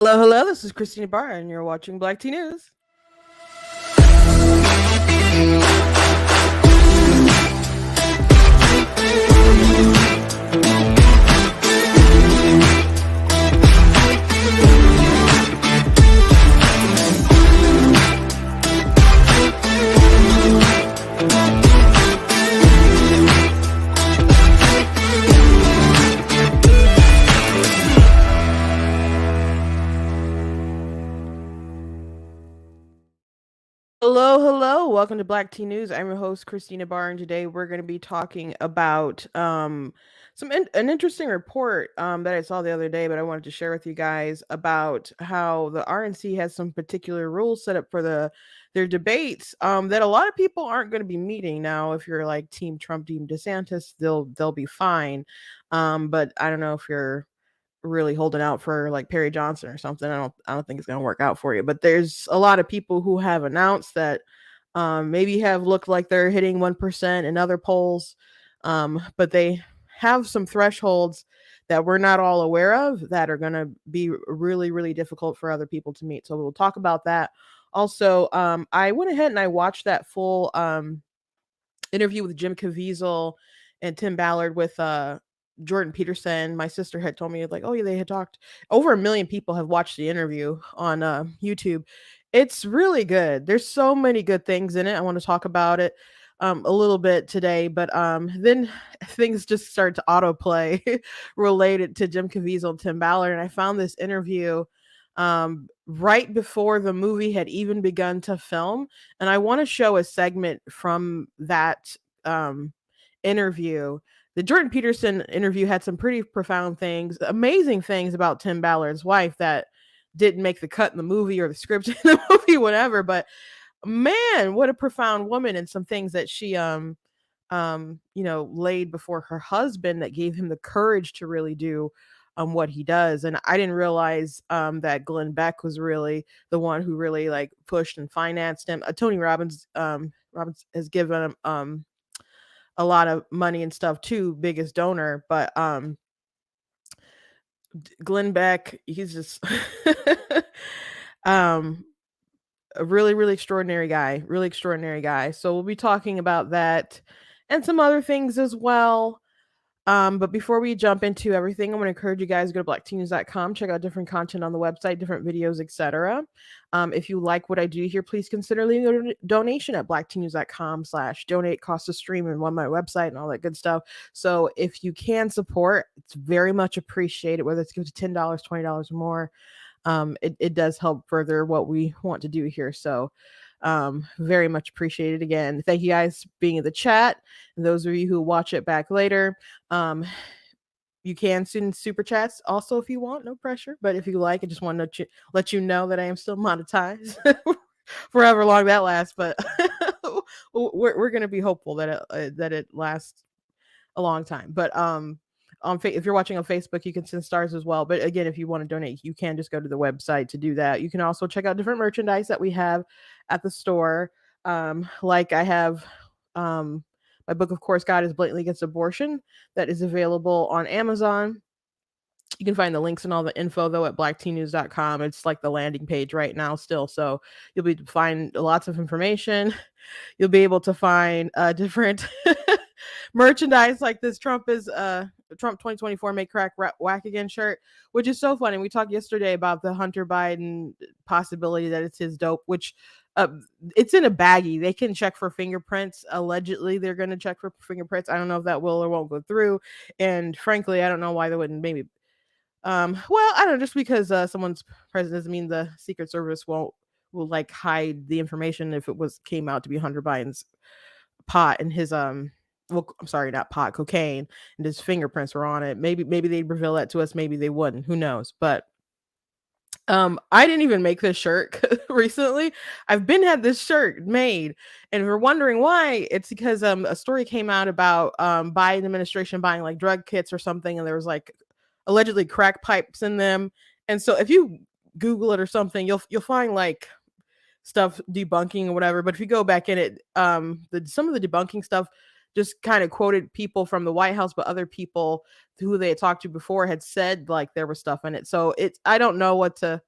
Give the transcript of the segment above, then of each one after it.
Hello, hello. This is Christina Barr, and you're watching Black Tea News. Hello, hello. Welcome to Black Tea News. I'm your host, Christina Barr, and today we're going to be talking about an interesting report that I saw the other day, but I wanted to share with you guys about how the RNC has some particular rules set up for their debates that a lot of people aren't going to be meeting. Now, if you're like Team Trump, Team DeSantis, they'll be fine. But I don't know if you're really holding out for like Perry Johnson or something. I don't think it's gonna work out for you. But there's a lot of people who have announced that maybe have looked like they're hitting 1% in other polls, but they have some thresholds that we're not all aware of that are going to be really, really difficult for other people to meet. So we'll talk about that. Also, I went ahead and I watched that full interview with Jim Caviezel and Tim Ballard with Jordan Peterson. My sister had told me like, oh yeah, they had talked. Over 1 million people have watched the interview on YouTube. It's really good. There's so many good things in it. I want to talk about it a little bit today, but then things just started to autoplay related to Jim Caviezel and Tim Ballard, and I found this interview right before the movie had even begun to film, and I want to show a segment from that interview. The Jordan Peterson interview had some pretty profound things, amazing things about Tim Ballard's wife that didn't make the cut in the movie or the script in the movie, whatever. But man, what a profound woman, and some things that she laid before her husband that gave him the courage to really do what he does. And I didn't realize that Glenn Beck was really the one who really like pushed and financed him. Tony Robbins has given him a lot of money and stuff too, biggest donor. But Glenn Beck, he's just um a really, really extraordinary guy, really extraordinary guy. So we'll be talking about that and some other things as well. But before we jump into everything, I'm going to encourage you guys to go to blackteennews.com, check out different content on the website, different videos, etc. If you like what I do here, please consider leaving a donation at blackteennews.com/donate, cost of stream, and on my website and all that good stuff. So if you can support, it's very much appreciated, whether it's give to $10, $20 or more. It does help further what we want to do here. So very much appreciated. Again, thank you guys for being in the chat, and those of you who watch it back later. You can send super chats also if you want, no pressure. But if you like, I just want to let you know that I am still monetized for however long that lasts. But we're going to be hopeful that it lasts a long time. But if you're watching on Facebook, you can send stars as well. But again, if you want to donate, you can just go to the website to do that. You can also check out different merchandise that we have at the store. Like I have my book, of course, God is Blatantly Against Abortion, that is available on Amazon. You can find the links and all the info though at blackteennews.com. It's like the landing page right now still. So you'll be able to find lots of information. You'll be able to find different merchandise like this Trump 2024 Make Crack Whack Again shirt, which is so funny. We talked yesterday about the Hunter Biden possibility that it's his dope, which it's in a baggie. They can check for fingerprints. Allegedly, they're going to check for fingerprints. I don't know if that will or won't go through. And frankly, I don't know why they wouldn't. Maybe well, I don't know, just because someone's president doesn't mean the Secret Service will like hide the information if it came out to be Hunter Biden's pot and his well, I'm sorry, not pot, cocaine, and his fingerprints were on it. Maybe they'd reveal that to us, maybe they wouldn't. Who knows? But I didn't even make this shirt recently. I've been had this shirt made, and if you're wondering why, it's because a story came out about Biden administration buying like drug kits or something, and there was like allegedly crack pipes in them. And so if you Google it or something, you'll find like stuff debunking or whatever. But if you go back in it, some of the debunking stuff just kind of quoted people from the White House, but other people who they had talked to before had said like there was stuff in it. So it's I don't know what to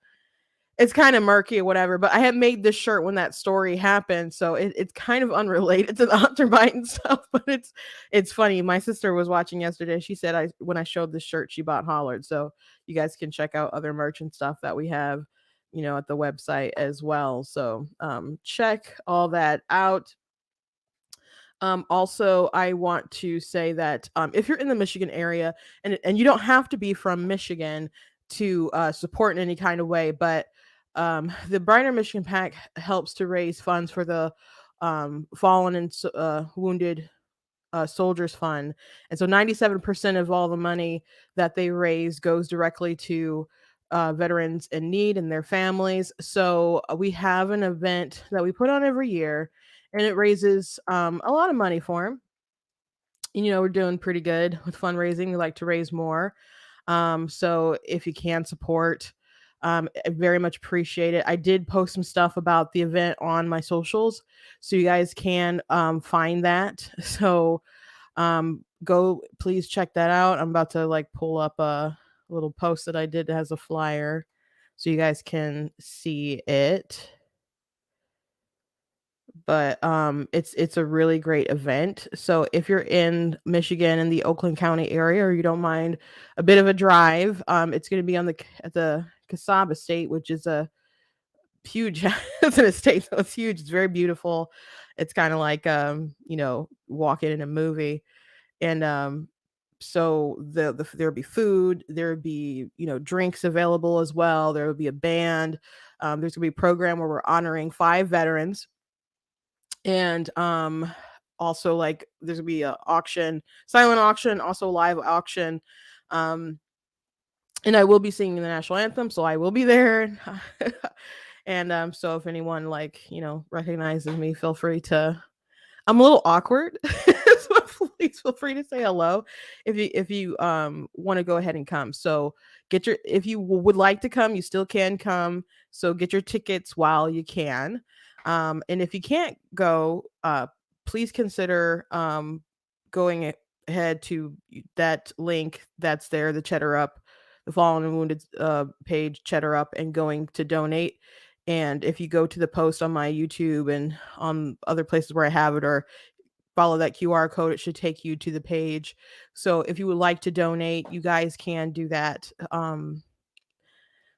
it's kind of murky or whatever, but I had made this shirt when that story happened, so it's kind of unrelated to the Hunter Biden stuff, but it's funny. My sister was watching yesterday. She said I when I showed this shirt, she bought Hollard. So you guys can check out other merch and stuff that we have, at the website as well. So check all that out. Also, I want to say that if you're in the Michigan area, and you don't have to be from Michigan to support in any kind of way, but the Briner Michigan PAC helps to raise funds for the fallen and wounded soldiers fund, and so 97% of all the money that they raise goes directly to veterans in need and their families. So we have an event that we put on every year, and it raises a lot of money for them. We're doing pretty good with fundraising. We like to raise more. So if you can support, I very much appreciate it. I did post some stuff about the event on my socials, so you guys can find that. So go please check that out. I'm about to like pull up a little post that I did that has a flyer, so you guys can see it. But it's a really great event. So if you're in Michigan in the Oakland County area, or you don't mind a bit of a drive, it's going to be on at the Casab Estate, which is a huge it's an estate, so it's huge. It's very beautiful. It's kind of like walking in a movie. And so there'll be food, there'll be drinks available as well. There will be a band. There's gonna be a program where we're honoring 5 veterans, and also like there's gonna be a auction, silent auction, also live auction. um and I will be singing the national anthem, so I will be there. And so if anyone recognizes me, feel free to I'm a little awkward. So please feel free to say hello if you want to go ahead and come. So if you would like to come, you still can come. So get your tickets while you can. And if you can't go, please consider going ahead to that link that's there, the Cheddar Up, the Fallen and Wounded page, Cheddar Up, and going to donate. And if you go to the post on my YouTube and on other places where I have it, or follow that QR code, it should take you to the page. So if you would like to donate, you guys can do that.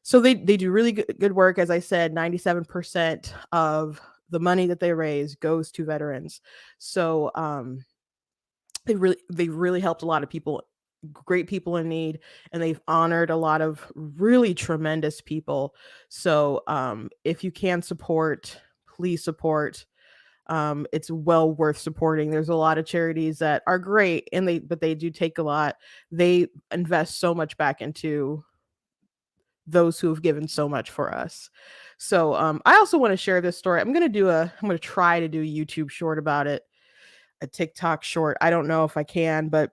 So they do really good work. As I said, 97% of the money that they raise goes to veterans. So they really helped a lot of people, great people in need, and they've honored a lot of really tremendous people. So if you can support, please support. It's well worth supporting. There's a lot of charities that are great, and they do take a lot. They invest so much back into those who have given so much for us. So I also want to share this story. I'm gonna try to do a YouTube short about it, a TikTok short. I don't know if I can, but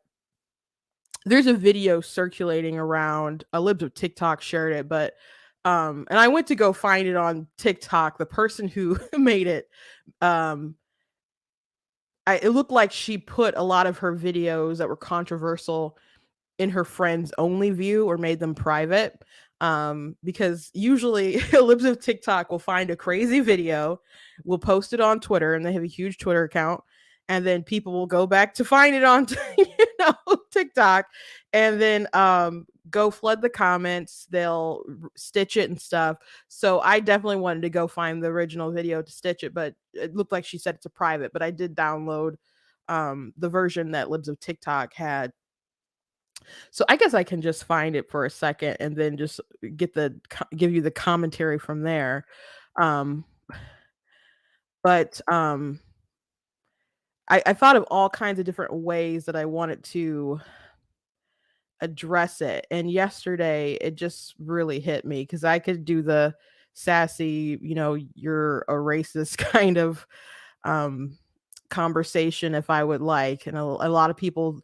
there's a video circulating around. A libs of TikTok shared it, but and I went to go find it on TikTok. The person who made it, um it looked like she put a lot of her videos that were controversial in her friends only view, or made them private. Because usually libs of TikTok will find a crazy video, will post it on Twitter, and they have a huge Twitter account, and then people will go back to find it on TikTok, and then go flood the comments. They'll stitch it and stuff. So I definitely wanted to go find the original video to stitch it, but it looked like she said it's a private. But I did download the version that libs of TikTok had. So I guess I can just find it for a second and then just give you the commentary from there. Um, but I thought of all kinds of different ways that I wanted to address it. And yesterday it just really hit me, because I could do the sassy, you're a racist kind of um conversation if I would like. And a lot of people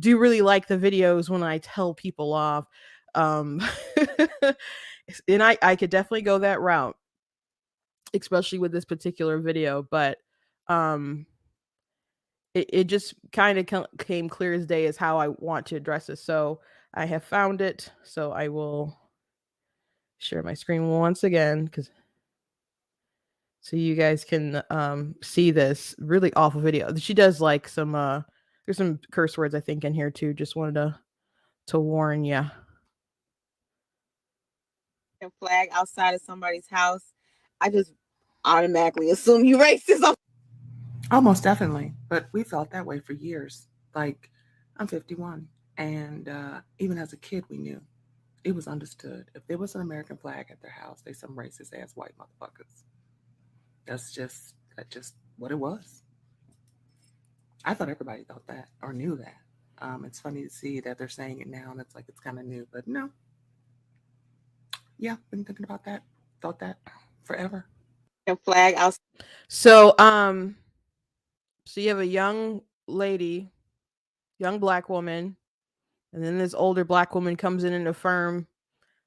do really like the videos when I tell people off. Um and I could definitely go that route, especially with this particular video. But um it just kind of came clear as day as how I want to address this. So I have found it. So I will share my screen once again because so you guys can see this really awful video. She does like some there's some curse words I think in here too. Just wanted to warn you. Flag outside of somebody's house, I just automatically assume you racist. Almost definitely. But we felt that way for years. Like, I'm 51. And even as a kid, we knew. It was understood. If there was an American flag at their house, they some racist ass white motherfuckers. That's just what it was. I thought everybody thought that or knew that. It's funny to see that they're saying it now and it's like it's kind of new. But no, yeah, been thinking about that. Thought that forever. Flag outside. So so you have a young lady, young black woman, and then this older black woman comes in and affirm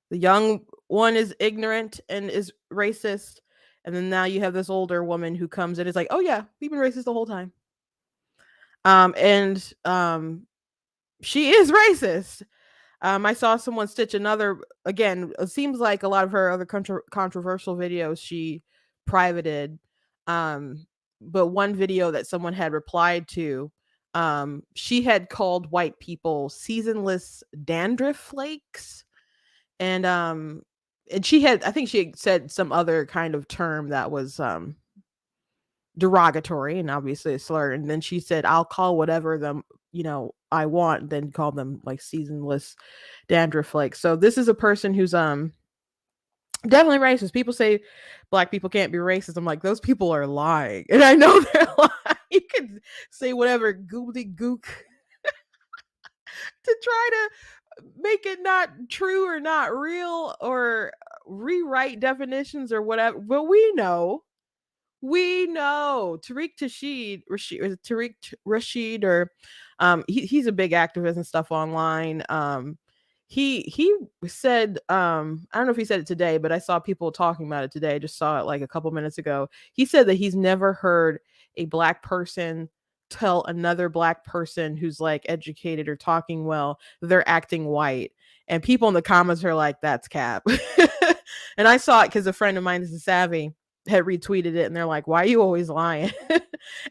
the young one is ignorant and is racist, and then now you have this older woman who comes in and is like, oh yeah, we've been racist the whole time. And she is racist. I saw someone stitch another again. It seems like a lot of her other controversial videos she privated. Um, but one video that someone had replied to, she had called white people seasonless dandruff flakes, and she had I think she had said some other kind of term that was derogatory and obviously a slur. And then she said, I'll call whatever them, I want, and then call them like seasonless dandruff flakes. So this is a person who's definitely racist. People say black people can't be racist. I'm like, those people are lying. And I know they're lying. You can say whatever goobly gook to try to make it not true or not real or rewrite definitions or whatever. But we know Tariq Rashid, or he's a big activist and stuff online. He said, I don't know if he said it today, but I saw people talking about it today. I just saw it like a couple minutes ago. He said that he's never heard a black person tell another black person who's like educated or talking well they're acting white, and people in the comments are like, that's cap. And I saw it because a friend of mine is a savvy had retweeted it, and they're like, why are you always lying?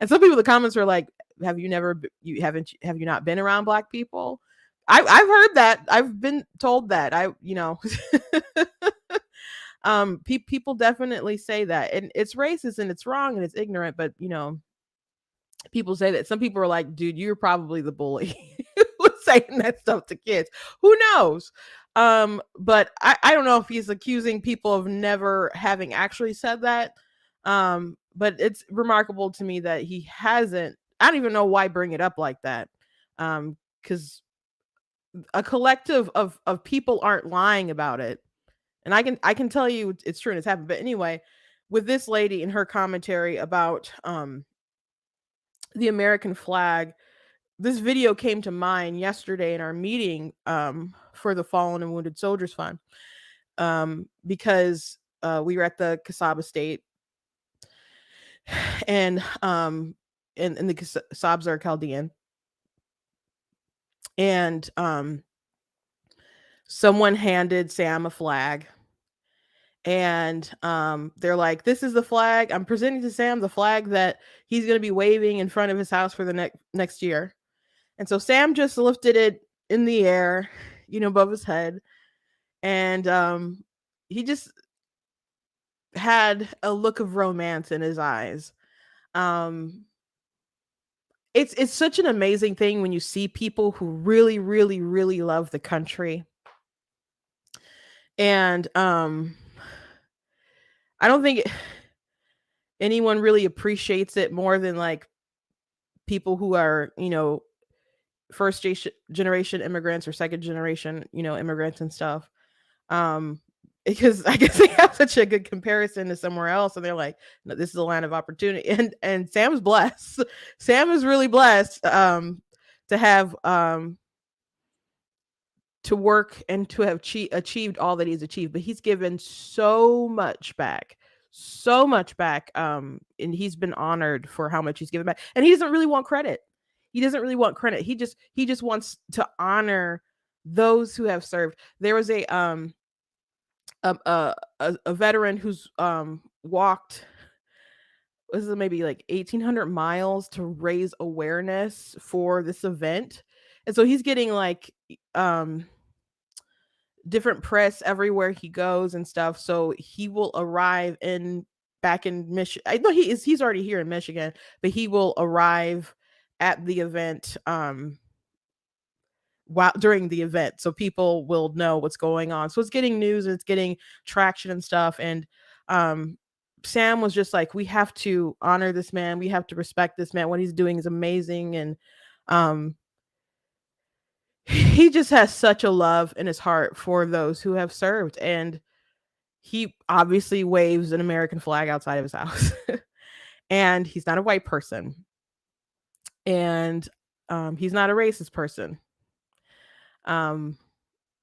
And some people in the comments were like, have you not been around black people? I've heard that. I've been told that. People definitely say that, and it's racist and it's wrong and it's ignorant, but people say that. Some people are like, dude, you're probably the bully who's saying that stuff to kids. Who knows? But I don't know if he's accusing people of never having actually said that. But it's remarkable to me that he hasn't. I don't even know why bring it up like that. Because a collective of people aren't lying about it. And I can tell you it's true and it's happened. But anyway, with this lady in her commentary about the American flag, this video came to mind yesterday in our meeting for the Fallen and Wounded Soldiers Fund, because we were at the Kasaba State, and the Kasabs are Chaldean, and someone handed Sam a flag, and they're like, this is the flag I'm presenting to Sam, the flag that he's going to be waving in front of his house for the next year. And so Sam just lifted it in the air, above his head, and he just had a look of romance in his eyes. It's such an amazing thing when you see people who really, really, really love the country. And I don't think anyone really appreciates it more than like people who are, first generation immigrants or second generation, immigrants and stuff. Because I guess they have such a good comparison to somewhere else, and they're like, no, this is a land of opportunity. And Sam's blessed. Sam is really blessed to have to work and to have achieved all that he's achieved. But he's given so much back, so much back, and he's been honored for how much he's given back. And he doesn't really want credit. He doesn't really want credit. He just wants to honor those who have served. There was a veteran who's walked, this is maybe like 1,800 miles to raise awareness for this event. And so he's getting like um different press everywhere he goes and stuff. So he will arrive in back in Michigan. I know he's already here in Michigan, but he will arrive at the event while during the event, so people will know what's going on. So it's getting news and it's getting traction and stuff. And um Sam was just like, we have to honor this man, we have to respect this man. What he's doing is amazing. And um he just has such a love in his heart for those who have served. And he obviously waves an American flag outside of his house. And he's not a white person. And he's not a racist person. Um,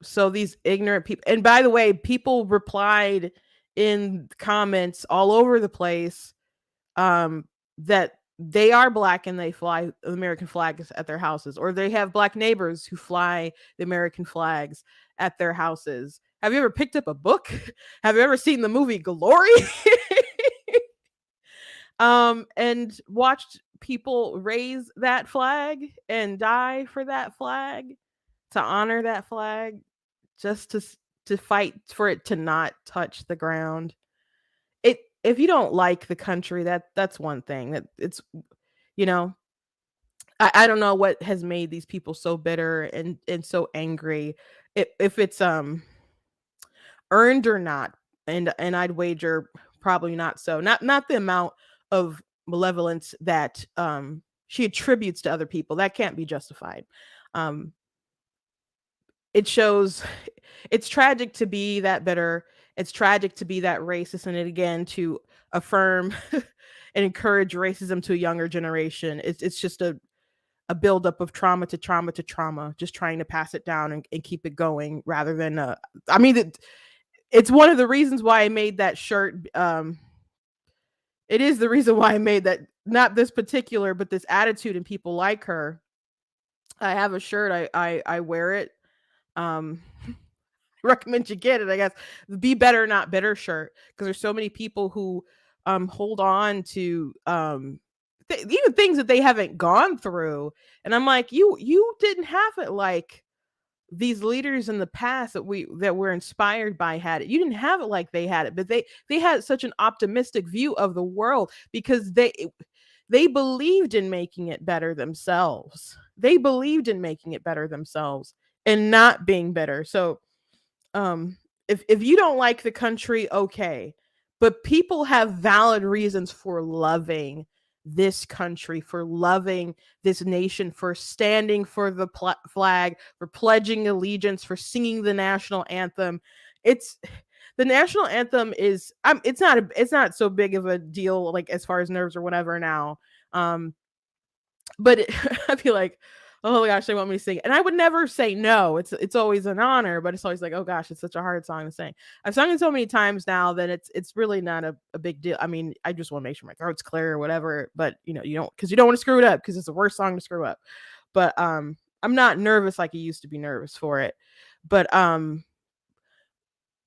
so these ignorant people, and by the way, people replied in comments all over the place um, that they are black and they fly the American flags at their houses, or they have black neighbors who fly the American flags at their houses. Have you ever picked up a book? Have you ever seen the movie Glory? And watched people raise that flag and die for that flag, to honor that flag, just to fight for it to not touch the ground. It If you don't like the country, that's one thing. That it's you know I don't know what has made these people so bitter and so angry. If it's earned or not. And I'd wager probably not. So not the amount of malevolence that she attributes to other people, that can't be justified. um it shows it's tragic to be that bitter. It's tragic to be that racist, and it again to affirm and encourage racism to a younger generation. It's just a buildup of trauma to trauma to trauma, just trying to pass it down and keep it going rather than I mean it's one of the reasons why I made that shirt. It is the reason why I made that, not this particular, but this attitude and people like her. I have a shirt. I wear it. Um, recommend you get it, I guess. Be better, not bitter shirt, because there's so many people who hold on to even things that they haven't gone through. And I'm like, you didn't have it like these leaders in the past that we're inspired by had it. You didn't have it like they had it, but they had such an optimistic view of the world because they believed in making it better themselves. They believed in making it better themselves and not being better. So if you don't like the country, okay, but people have valid reasons for loving this country, for loving this nation, for standing for the flag, for pledging allegiance, for singing the national anthem. It's the national anthem is it's not so big of a deal, like as far as nerves or whatever now. But I feel like, oh my gosh, they want me to sing, and I would never say no. It's always an honor, but it's always like, oh gosh, it's such a hard song to sing. I've sung it so many times now that it's really not a big deal. I mean, I just want to make sure my throat's clear or whatever. But you don't, because you don't want to screw it up, because it's the worst song to screw up. But I'm not nervous like I used to be nervous for it. But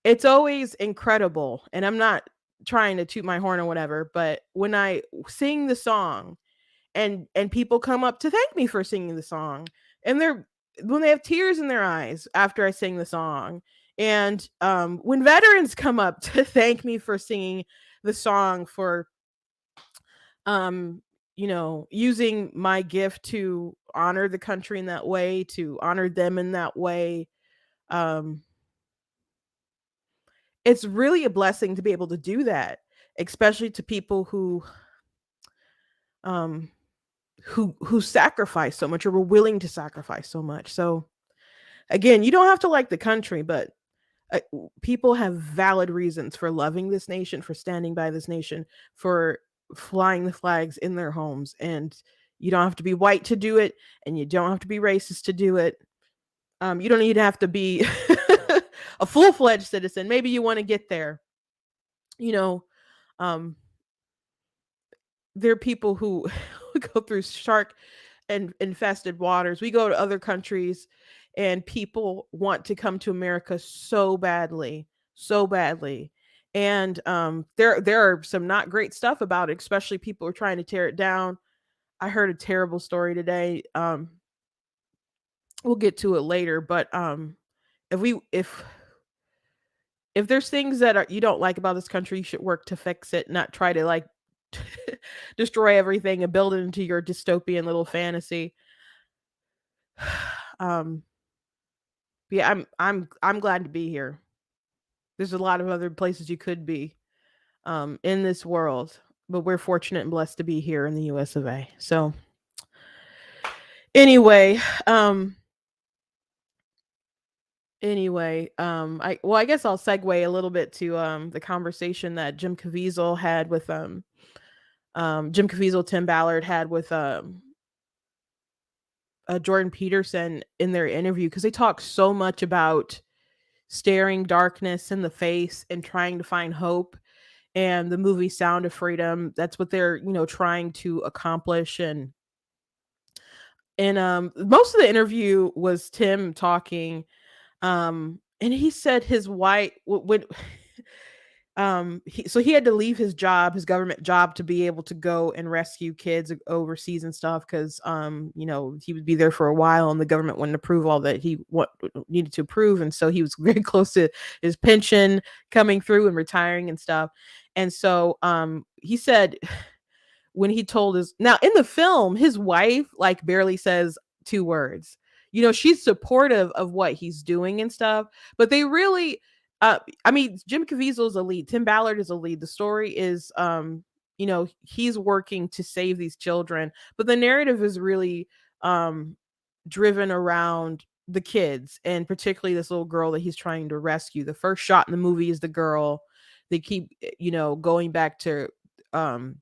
it's always incredible, and I'm not trying to toot my horn or whatever. But when I sing the song, and people come up to thank me for singing the song, and when they have tears in their eyes after I sing the song, and when veterans come up to thank me for singing the song, for using my gift to honor the country in that way, to honor them in that way, um it's really a blessing to be able to do that, especially to people um who sacrifice so much, or were willing to sacrifice so much. So again, you don't have to like the country, but people have valid reasons for loving this nation, for standing by this nation, for flying the flags in their homes. And you don't have to be white to do it, and you don't have to be racist to do it. You don't need to have to be a full-fledged citizen. Maybe you want to get there, you know Um, there are people who go through shark and infested waters. We go to other countries and people want to come to America so badly, so badly. And there are some not great stuff about it, especially people are trying to tear it down. I heard a terrible story today. We'll get to it later, but if we if there's things that you don't like about this country, you should work to fix it, not try to like destroy everything and build it into your dystopian little fantasy. um yeah, I'm glad to be here. There's a lot of other places you could be in this world, but we're fortunate and blessed to be here in the US of A. So anyway, um I guess I'll segue a little bit to the conversation that Jim Caviezel, Tim Ballard had with Jordan Peterson in their interview, because they talk so much about staring darkness in the face and trying to find hope, and the movie Sound of Freedom, that's what they're, trying to accomplish. And most of the interview was Tim talking, and he said his wife would he had to leave his job, his government job, to be able to go and rescue kids overseas and stuff, because he would be there for a while and the government wouldn't approve all that needed to approve, and so he was very close to his pension coming through and retiring and stuff. And so he said, when he told his now in the film, his wife like barely says two words. She's supportive of what he's doing and stuff, but they really I mean, Jim Caviezel is a lead, Tim Ballard is a lead. The story is he's working to save these children, but the narrative is really driven around the kids, and particularly this little girl that he's trying to rescue. The first shot in the movie is the girl. They keep going back to um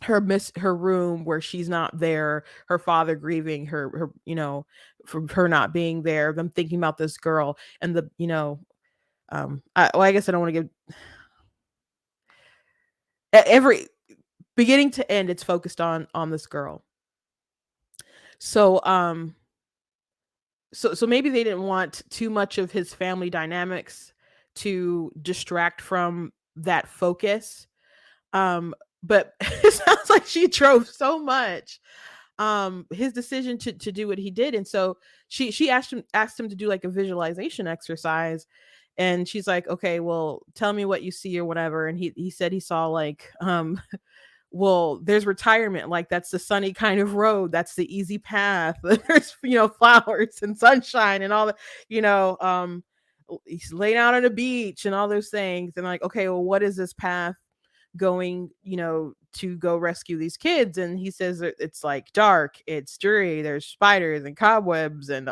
her room where she's not there, her father grieving her for her not being there, them thinking about this girl, and I guess I don't want to give every beginning to end, it's focused on this girl. So maybe they didn't want too much of his family dynamics to distract from that focus. But it sounds like she drove so much his decision to do what he did. And so she asked him to do like a visualization exercise, and she's like, okay, well, tell me what you see or whatever. And he said he saw like well, there's retirement, like that's the sunny kind of road, that's the easy path. There's flowers and sunshine and all the you know he's laying out on a beach and all those things. And like, okay, well, what is this path going, to go rescue these kids? And he says it's like dark, it's dreary, there's spiders and cobwebs and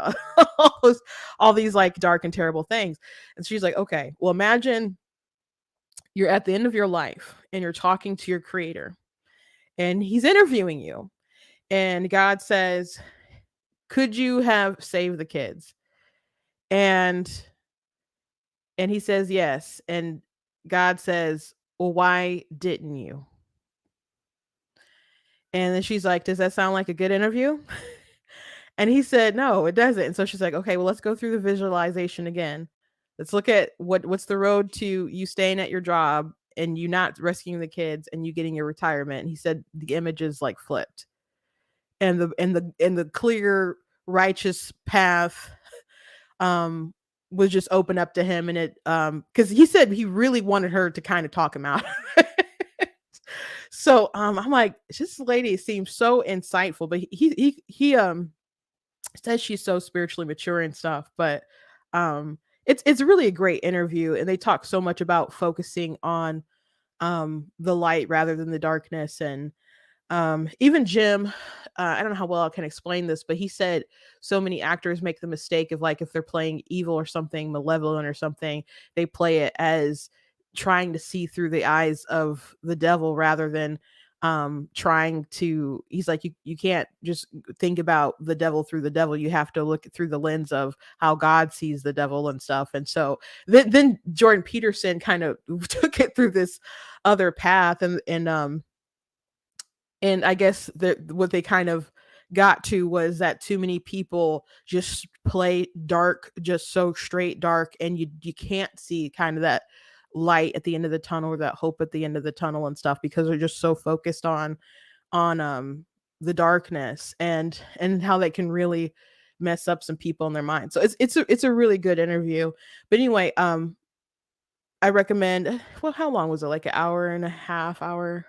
all these like dark and terrible things. And she's like, okay, well, imagine you're at the end of your life and you're talking to your creator and he's interviewing you, and God says, could you have saved the kids? And he says yes, and God says, well, why didn't you? And then she's like, does that sound like a good interview? And he said, no, it doesn't. And so she's like, okay, well, let's go through the visualization again. Let's look at what's the road to you staying at your job and you not rescuing the kids and you getting your retirement. And he said the image is like flipped. And the clear righteous path was just open up to him. And it because he said he really wanted her to kind of talk him out. So I'm like, this lady seems so insightful, but he says she's so spiritually mature and stuff. But it's really a great interview, and they talk so much about focusing on the light rather than the darkness. And even Jim, I don't know how well I can explain this, but he said so many actors make the mistake of like, if they're playing evil or something, malevolent or something, they play it as trying to see through the eyes of the devil rather than trying to, he's like, you can't just think about the devil through the devil, you have to look through the lens of how God sees the devil and stuff. And so then Jordan Peterson kind of took it through this other path, and I guess that what they kind of got to was that too many people just play dark, just so straight dark, and you can't see kind of that light at the end of the tunnel, or that hope at the end of the tunnel and stuff, because they're just so focused on the darkness, and how that can really mess up some people in their mind. So it's a really good interview. But anyway, I recommend, well, how long was it? Like an hour and a half hour.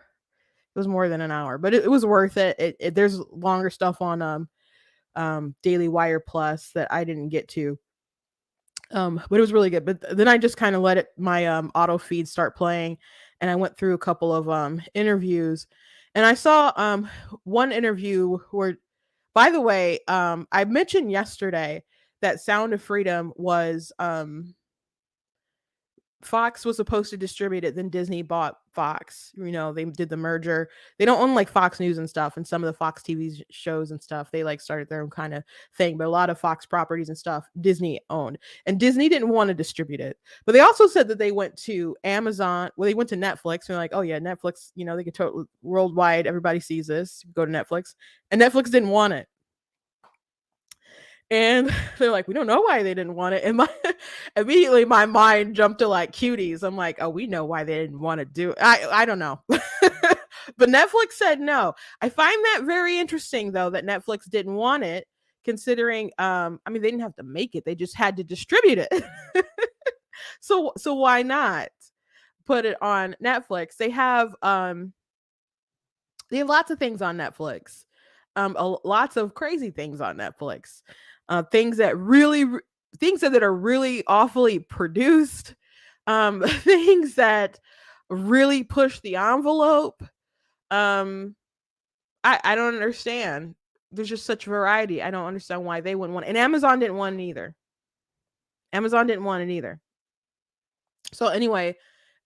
It was more than an hour, but it was worth it. There's longer stuff on Daily Wire Plus that I didn't get to. But it was really good. But then I just kind of let it, my auto feed start playing, and I went through a couple of interviews, and I saw one interview where, by the way, I mentioned yesterday that Sound of Freedom was Fox was supposed to distribute it, then Disney bought Fox. You know, they did the merger. They don't own like Fox News and stuff, and some of the Fox TV shows and stuff. They like started their own kind of thing, but a lot of Fox properties and stuff Disney owned, and Disney didn't want to distribute it. But they also said that they went to Amazon. Well, they went to Netflix. And they're like, oh yeah, Netflix. You know, they could totally worldwide. Everybody sees this. Go to Netflix, and Netflix didn't want it. And they're like, we don't know why they didn't want it. And my immediately my mind jumped to like cuties. I'm like, oh, we know why they didn't want to do it. I don't know. But Netflix said no. I find that very interesting though, that Netflix didn't want it, considering I mean, they didn't have to make it, they just had to distribute it. So why not put it on Netflix? They have lots of things on Netflix. Lots of crazy things on Netflix. Things that things that are really awfully produced. Things that really push the envelope. Um, I don't understand. There's just such variety. I don't understand why they wouldn't want it. And Amazon didn't want it either. Amazon didn't want it either. So anyway,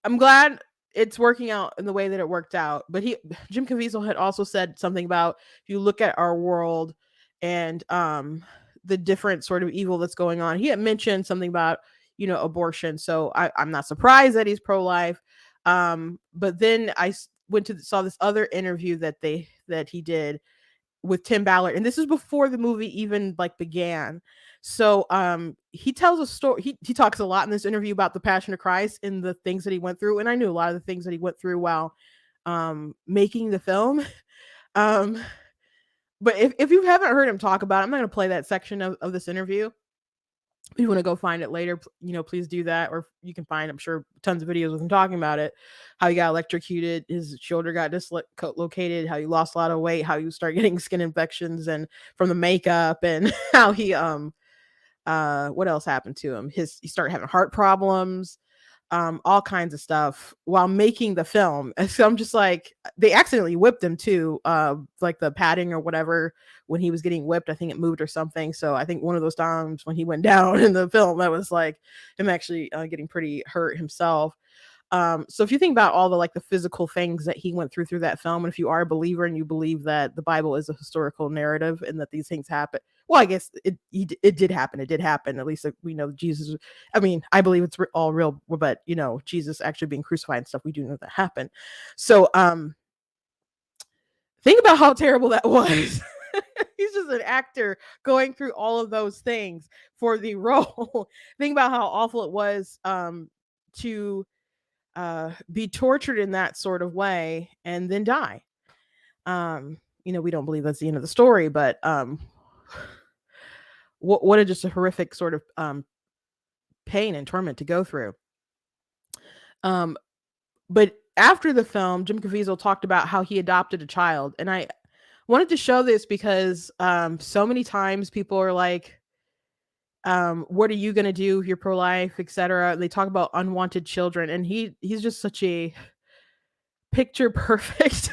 I'm glad it's working out in the way that it worked out. But Jim Caviezel had also said something about, if you look at our world and the different sort of evil that's going on, he had mentioned something about, you know, abortion. So I'm not surprised that he's pro-life. But then went to saw this other interview that he did with Tim Ballard, and this is before the movie even like began. So he tells a story. He talks a lot in this interview about the Passion of Christ and the things that he went through, and I knew a lot of the things that he went through while making the film. um but if you haven't heard him talk about it, I'm not going to play that section of this interview. If you want to go find it later, you know, please do that. Or you can find, I'm sure, tons of videos with him talking about it, how he got electrocuted, his shoulder got dislocated, how he lost a lot of weight, how he started getting skin infections and from the makeup, and how he what else happened to him? He started having heart problems, all kinds of stuff while making the film. And so I'm just like, they accidentally whipped him too, like the padding or whatever when he was getting whipped. I think it moved or something. So I think one of those times when he went down in the film, that was like him actually getting pretty hurt himself. So if you think about all the like the physical things that he went through that film, and if you are a believer and you believe that the Bible is a historical narrative and that these things happen, well, I guess it did happen. It did happen. At least we know Jesus. I mean, I believe it's all real, but you know, Jesus actually being crucified and stuff, we do know that happened. So think about how terrible that was. He's just an actor going through all of those things for the role. Think about how awful it was to be tortured in that sort of way and then die. You know, we don't believe that's the end of the story, but what a just a horrific sort of pain and torment to go through. But after the film, Jim Caviezel talked about how he adopted a child, and I wanted to show this because so many times people are like, what are you going to do if you're pro-life, etc. They talk about unwanted children, and he's just such a picture perfect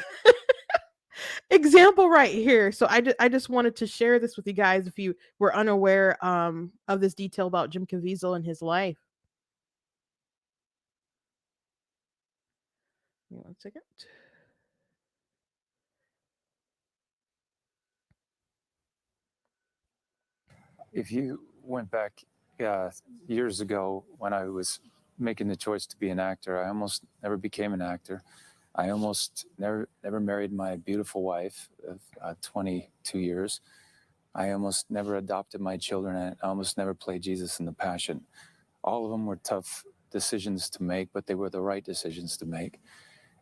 example right here. So I just wanted to share this with you guys if you were unaware of this detail about Jim Caviezel and his life. Give me 1 second. if you went back uh, years ago when I was making the choice to be an actor, I almost never became an actor. I almost never married my beautiful wife of 22 years. I almost never adopted my children. I almost never played Jesus in the Passion. All of them were tough decisions to make, but they were the right decisions to make.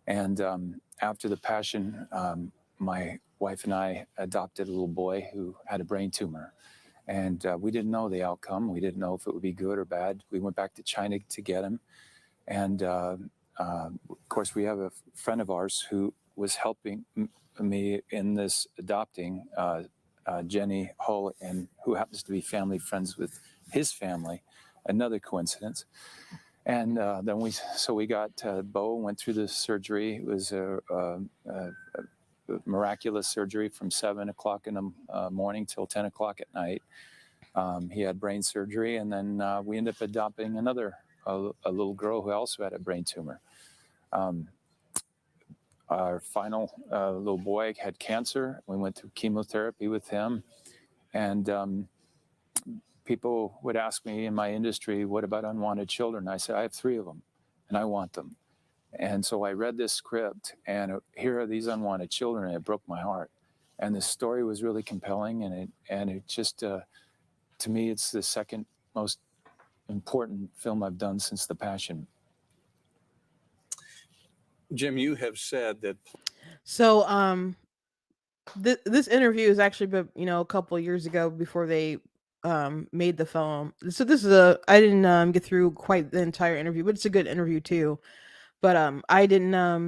And after the Passion, my wife and I adopted a little boy who had a brain tumor. And we didn't know the outcome. We didn't know if it would be good or bad. We went back to China to get him. And of course, we have a friend of ours who was helping me in this adopting, Jenny Hull, and who happens to be family friends with his family. Another coincidence. And then we got Bo, went through the surgery. It was a miraculous surgery from 7 o'clock in the morning till 10 o'clock at night. He had brain surgery, and then we ended up adopting a little girl who also had a brain tumor. Our final little boy had cancer. We went through chemotherapy with him, and people would ask me in my industry, what about unwanted children? I said, I have 3 of them, and I want them. And so I read this script, and here are these unwanted children, and it broke my heart. And the story was really compelling, and it just, to me, it's the second most important film I've done since The Passion. Jim, you have said that. So this interview is actually a couple of years ago before they made the film. So this is I didn't get through quite the entire interview, but it's a good interview too. But I didn't I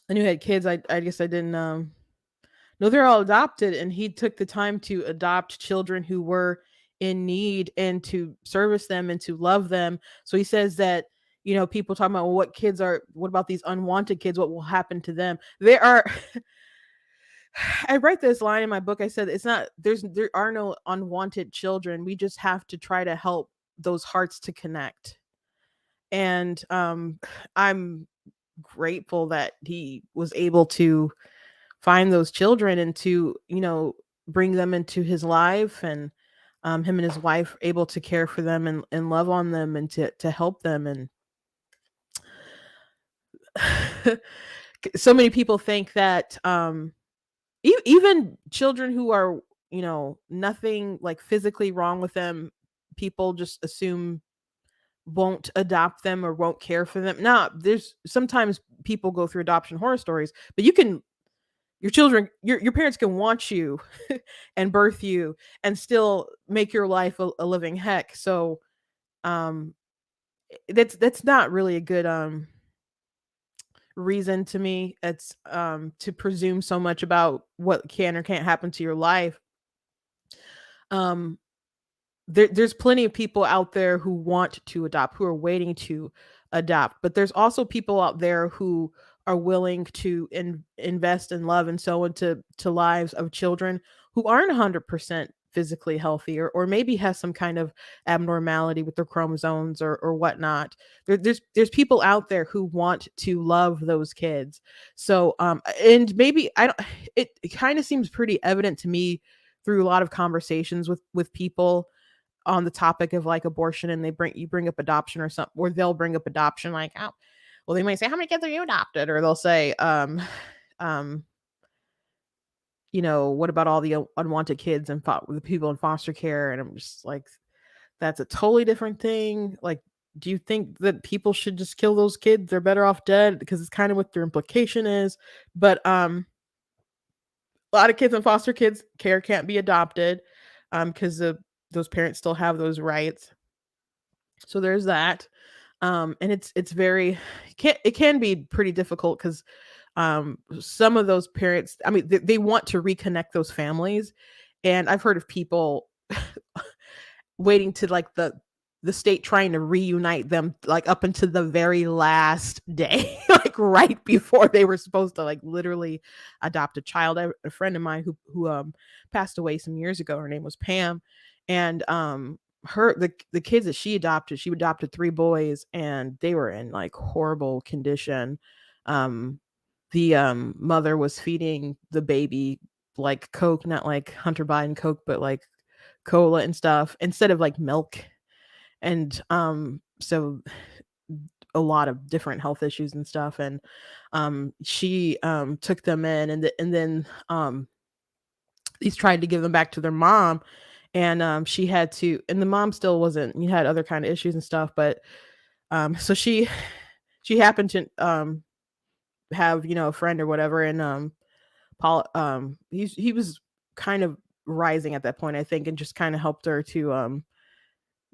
knew he had kids. I guess I didn't no, they're all adopted, and he took the time to adopt children who were in need and to service them and to love them. So he says that, people talking about, well, what about these unwanted kids? What will happen to them? They are, I write this line in my book. I said, there are no unwanted children. We just have to try to help those hearts to connect. And I'm grateful that he was able to find those children and to bring them into his life, and him and his wife able to care for them and love on them and to help them. And so many people think that even children who are nothing like physically wrong with them, people just assume won't adopt them or won't care for them. Now, there's sometimes people go through adoption horror stories, but your children, your parents can want you and birth you and still make your life a living heck. So um that's not really a good reason to me. It's to presume so much about what can or can't happen to your life. um there's plenty of people out there who want to adopt, who are waiting to adopt, but there's also people out there who are willing to invest in love and so into to lives of children who aren't 100% physically healthy, or maybe has some kind of abnormality with their chromosomes or whatnot. There's people out there who want to love those kids. So and maybe I don't it kind of seems pretty evident to me through a lot of conversations with people on the topic of like abortion, and you bring up adoption or something, or they'll bring up adoption, like, oh, well, they might say, how many kids are you adopted? Or they'll say, um, what about all the unwanted kids and the people in foster care? And I'm just like, that's a totally different thing. Like, do you think that people should just kill those kids? They're better off dead, because it's kind of what their implication is. But a lot of kids in foster kids care can't be adopted, because those parents still have those rights. So there's that. And it's very it can be pretty difficult, because some of those parents, I mean, they want to reconnect those families, and I've heard of people waiting to like the state trying to reunite them like up until the very last day, like right before they were supposed to like literally adopt a child. A friend of mine who passed away some years ago, her name was Pam, and the kids that she adopted 3 boys, and they were in like horrible condition. The mother was feeding the baby like Coke, not like Hunter Biden Coke, but like cola and stuff instead of like milk. And so a lot of different health issues and stuff. And she took them in, and then he's tried to give them back to their mom, and she had to, and the mom still wasn't, you had other kind of issues and stuff, but so she happened to have, a friend or whatever, and Paul, he was kind of rising at that point, I think, and just kind of helped her to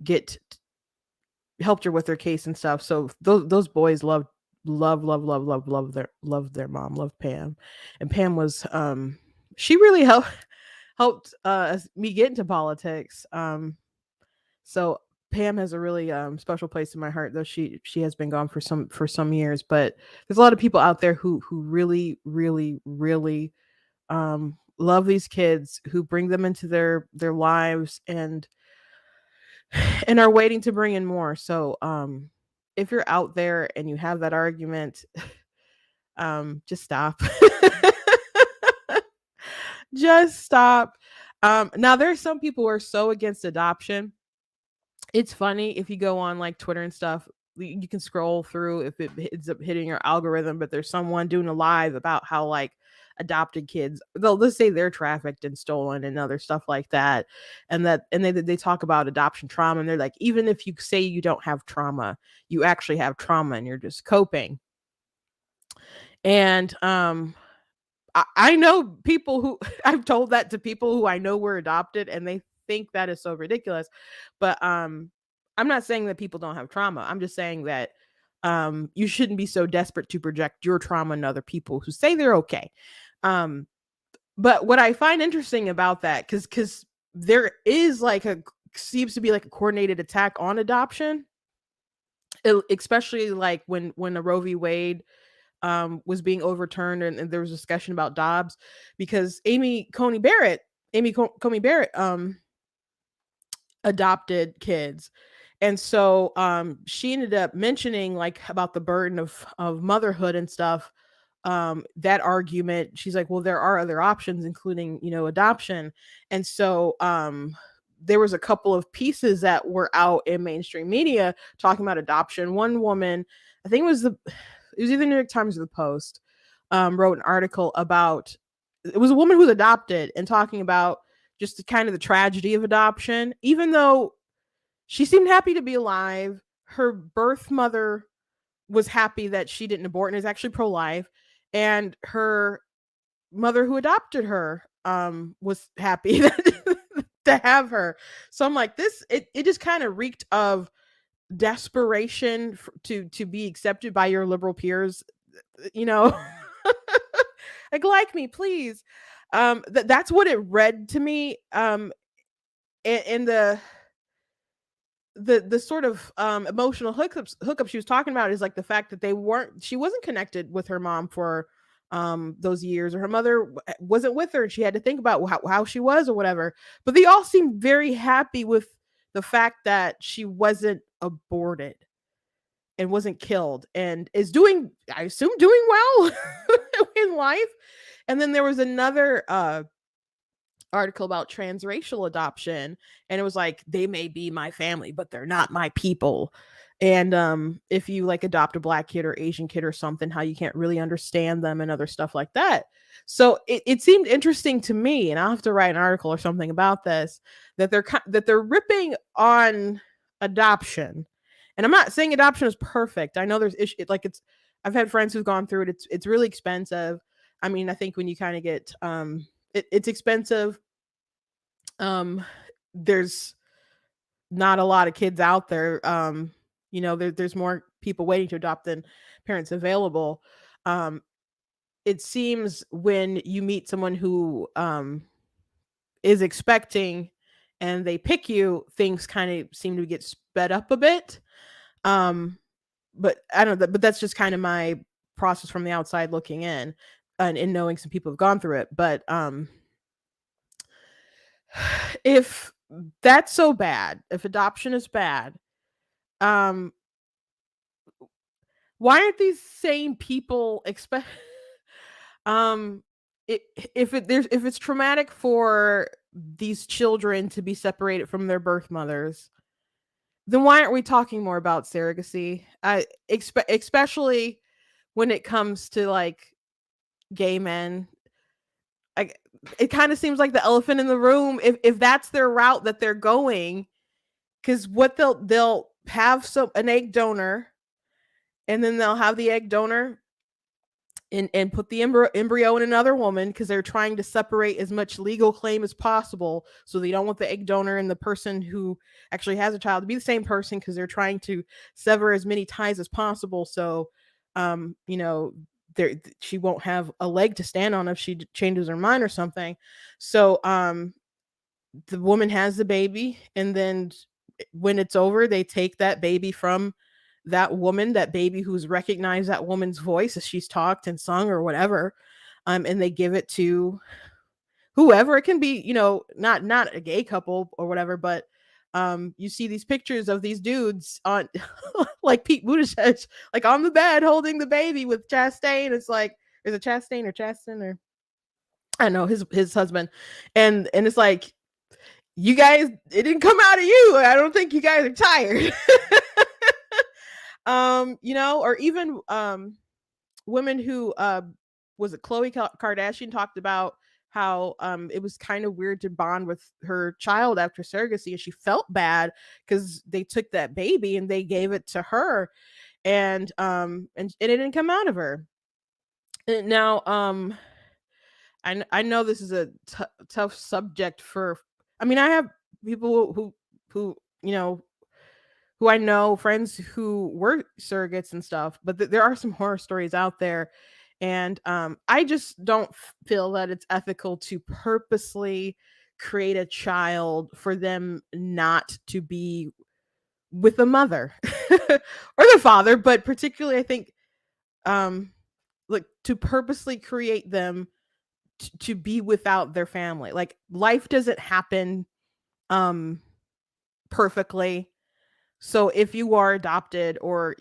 get helped her with her case and stuff. So those boys loved their mom, loved Pam. And Pam was she really helped me get into politics. So Pam has a really special place in my heart, though she has been gone for some years. But there's a lot of people out there who really, really, really love these kids, who bring them into their lives, and are waiting to bring in more. So if you're out there and you have that argument, just stop. Just stop. Now there's some people who are so against adoption. It's funny if you go on like Twitter and stuff, you can scroll through if it ends up hitting your algorithm, but there's someone doing a live about how like adopted kids, let's say they're trafficked and stolen and other stuff like that. And they talk about adoption trauma, and they're like, even if you say you don't have trauma, you actually have trauma and you're just coping. And I know people who I've told that to people who I know were adopted, and they think that is so ridiculous. But I'm not saying that people don't have trauma. I'm just saying that you shouldn't be so desperate to project your trauma on other people who say they're okay. But what I find interesting about that, because there is like seems to be like a coordinated attack on adoption, especially like when the Roe v. Wade was being overturned, and there was discussion about Dobbs, because Amy Coney Barrett adopted kids. And so she ended up mentioning like about the burden of motherhood and stuff. That argument, she's like, well, there are other options, including, adoption. And so there was a couple of pieces that were out in mainstream media talking about adoption. One woman, I think it was either New York Times or the Post, wrote an article about, it was a woman who's adopted, and talking about just the tragedy of adoption. Even though she seemed happy to be alive, her birth mother was happy that she didn't abort and is actually pro-life, and her mother who adopted her was happy to have her. So I'm like, it just kind of reeked of desperation to be accepted by your liberal peers, you know. like me, please. That's what it read to me. And the sort of emotional hookup she was talking about is like the fact that she wasn't connected with her mom for those years, or her mother wasn't with her, and she had to think about how she was or whatever. But they all seemed very happy with the fact that she wasn't aborted and wasn't killed, and is doing, I assume, doing well in life. And then there was another article about transracial adoption, and it was like, they may be my family, but they're not my people. And if you like adopt a Black kid or Asian kid or something, how you can't really understand them and other stuff like that. So it seemed interesting to me, and I'll have to write an article or something about this, that they're ripping on adoption. And I'm not saying adoption is perfect. I know there's issue, like I've had friends who've gone through it. It's really expensive. I mean, I think when you kind of get it's expensive. There's not a lot of kids out there. There's more people waiting to adopt than parents available. It seems when you meet someone who is expecting and they pick you, things kind of seem to get sped up a bit. But I don't know, but that's just kind of my process from the outside looking in, and in knowing some people have gone through it. But if that's so bad, if adoption is bad, why aren't these same people expect if it's traumatic for these children to be separated from their birth mothers, then why aren't we talking more about surrogacy? Especially when it comes to like gay men. I, it kind of seems like the elephant in the room if that's their route that they're going, because what they'll have an egg donor, and then they'll have the egg donor and put the embryo in another woman, because they're trying to separate as much legal claim as possible. So they don't want the egg donor and the person who actually has a child to be the same person, because they're trying to sever as many ties as possible. So, you know, she won't have a leg to stand on if she changes her mind or something. So, the woman has the baby, and then when it's over, they take that baby from that woman, that baby who's recognized that woman's voice as she's talked and sung or whatever, and they give it to whoever. It can be, not a gay couple or whatever, but you see these pictures of these dudes on like Pete Buttigieg, like on the bed holding the baby with Chastain. It's like, is it Chastain or Chasten, or I don't know, his husband, and it's like, you guys, it didn't come out of you. I don't think you guys are tired. Or even women who was it Khloe Kardashian talked about how it was kind of weird to bond with her child after surrogacy, and she felt bad because they took that baby and they gave it to her, and it didn't come out of her. And now I know this is a tough subject for. I mean, I have people who who I know, friends who were surrogates and stuff, but there are some horror stories out there, and I just don't feel that it's ethical to purposely create a child for them not to be with the mother or the father, but particularly I think like to purposely create them to be without their family. Like, life doesn't happen perfectly. So if you are adopted, or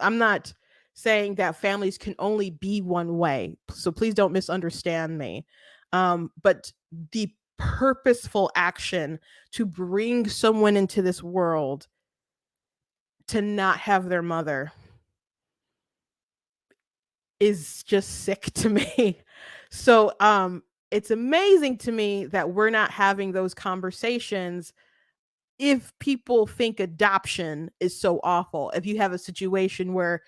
I'm not saying that families can only be one way, so please don't misunderstand me. But the purposeful action to bring someone into this world to not have their mother is just sick to me. So it's amazing to me that we're not having those conversations if people think adoption is so awful. If you have a situation where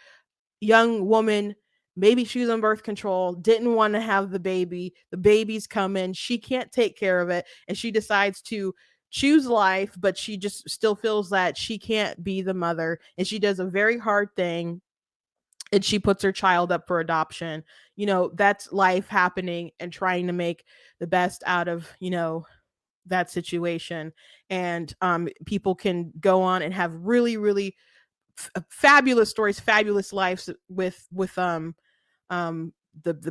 young woman, maybe she was on birth control, didn't want to have the baby's coming, she can't take care of it, and she decides to choose life, but she just still feels that she can't be the mother, and she does a very hard thing, and she puts her child up for adoption. That's life happening and trying to make the best out of that situation. And people can go on and have really, really fabulous stories, fabulous lives with the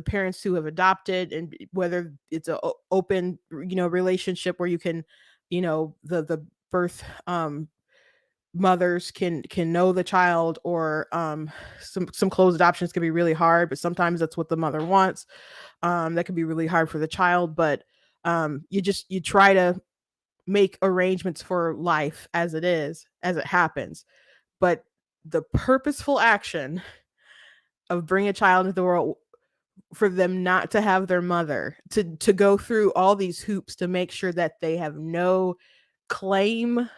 parents who have adopted, and whether it's a open relationship where you can the birth mothers can know the child, or some closed adoptions can be really hard, but sometimes that's what the mother wants. That can be really hard for the child, but you try to make arrangements for life as it happens. But the purposeful action of bringing a child into the world for them not to have their mother, to go through all these hoops to make sure that they have no claim,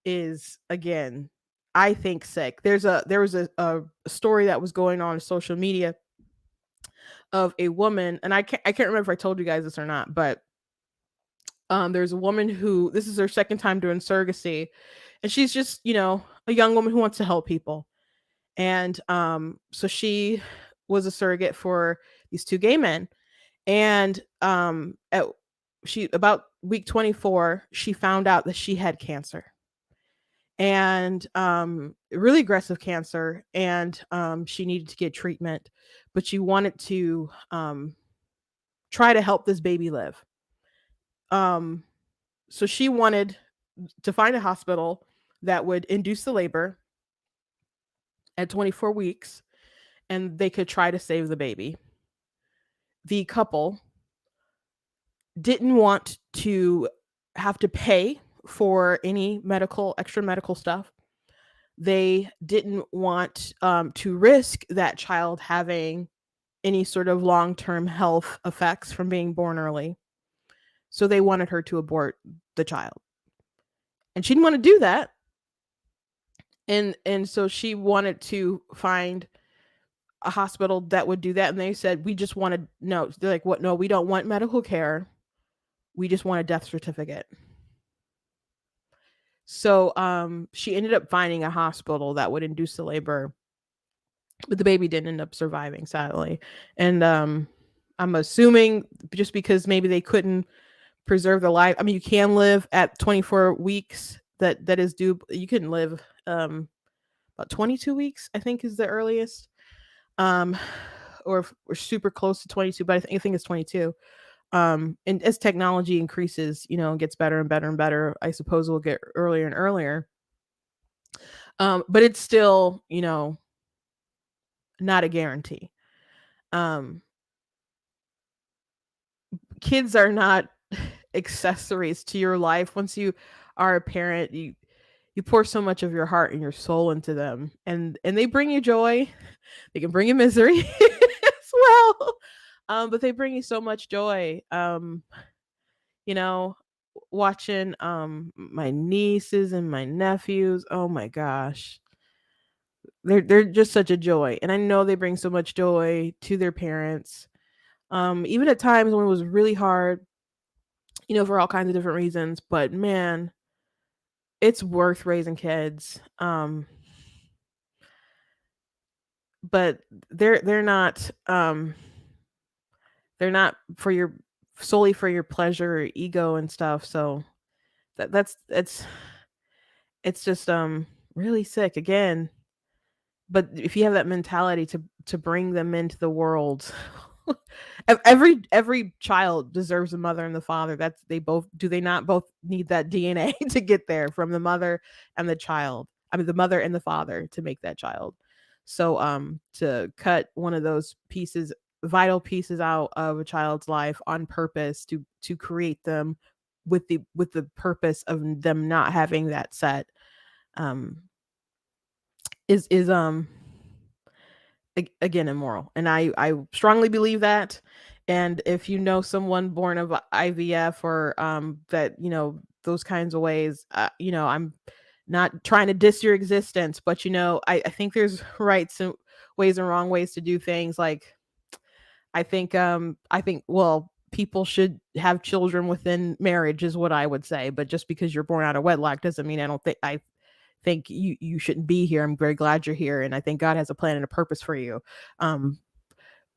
is, again, I think, sick. There was a story that was going on social media of a woman, and I can't remember if I told you guys this or not, but there's a woman who, this is her second time doing surrogacy, and she's just a young woman who wants to help people. And so she was a surrogate for these two gay men, and about week 24, she found out that she had cancer, and really aggressive cancer, and she needed to get treatment, but she wanted to try to help this baby live. So she wanted to find a hospital that would induce the labor at 24 weeks, and they could try to save the baby. The couple didn't want to have to pay for any extra medical stuff. They didn't want to risk that child having any sort of long term health effects from being born early. So they wanted her to abort the child. And she didn't want to do that. And so she wanted to find a hospital that would do that. And they said, we just wanted, no, they're like, what? No, we don't want medical care. We just want a death certificate. So she ended up finding a hospital that would induce the labor, but the baby didn't end up surviving, sadly. And I'm assuming just because maybe they couldn't preserve the life. I mean, you can live at 24 weeks. That is due. You can live about 22 weeks, I think, is the earliest. Um, or we're super close to 22, but I think it's 22. And as technology increases, gets better and better and better, I suppose we'll get earlier and earlier. But it's still, not a guarantee. Um, Kids are not accessories to your life. Once you are a parent, you pour so much of your heart and your soul into them, and they bring you joy. They can bring you misery as well. But they bring you so much joy. You know, Watching my nieces and my nephews, oh my gosh. They're just such a joy. And I know they bring so much joy to their parents. Even at times when it was really hard, for all kinds of different reasons, but man, it's worth raising kids. But they're not for your solely for your pleasure or ego and stuff. So that's it's just really sick again. But if you have that mentality to bring them into the world, every child deserves a mother and the father. That's they both do they not both need that DNA to get there from the mother and the child. I mean the mother and the father to make that child. So to cut one of those pieces vital pieces out of a child's life on purpose to create them with the purpose of them not having that set um is again immoral, and I strongly believe that. And if you know someone born of IVF or that those kinds of ways, I'm not trying to diss your existence, but I think there's rights and ways and wrong ways to do things. Like I think well people should have children within marriage is what I would say, but just because you're born out of wedlock doesn't mean I think you shouldn't be here. I'm very glad you're here, and I think God has a plan and a purpose for you. Um,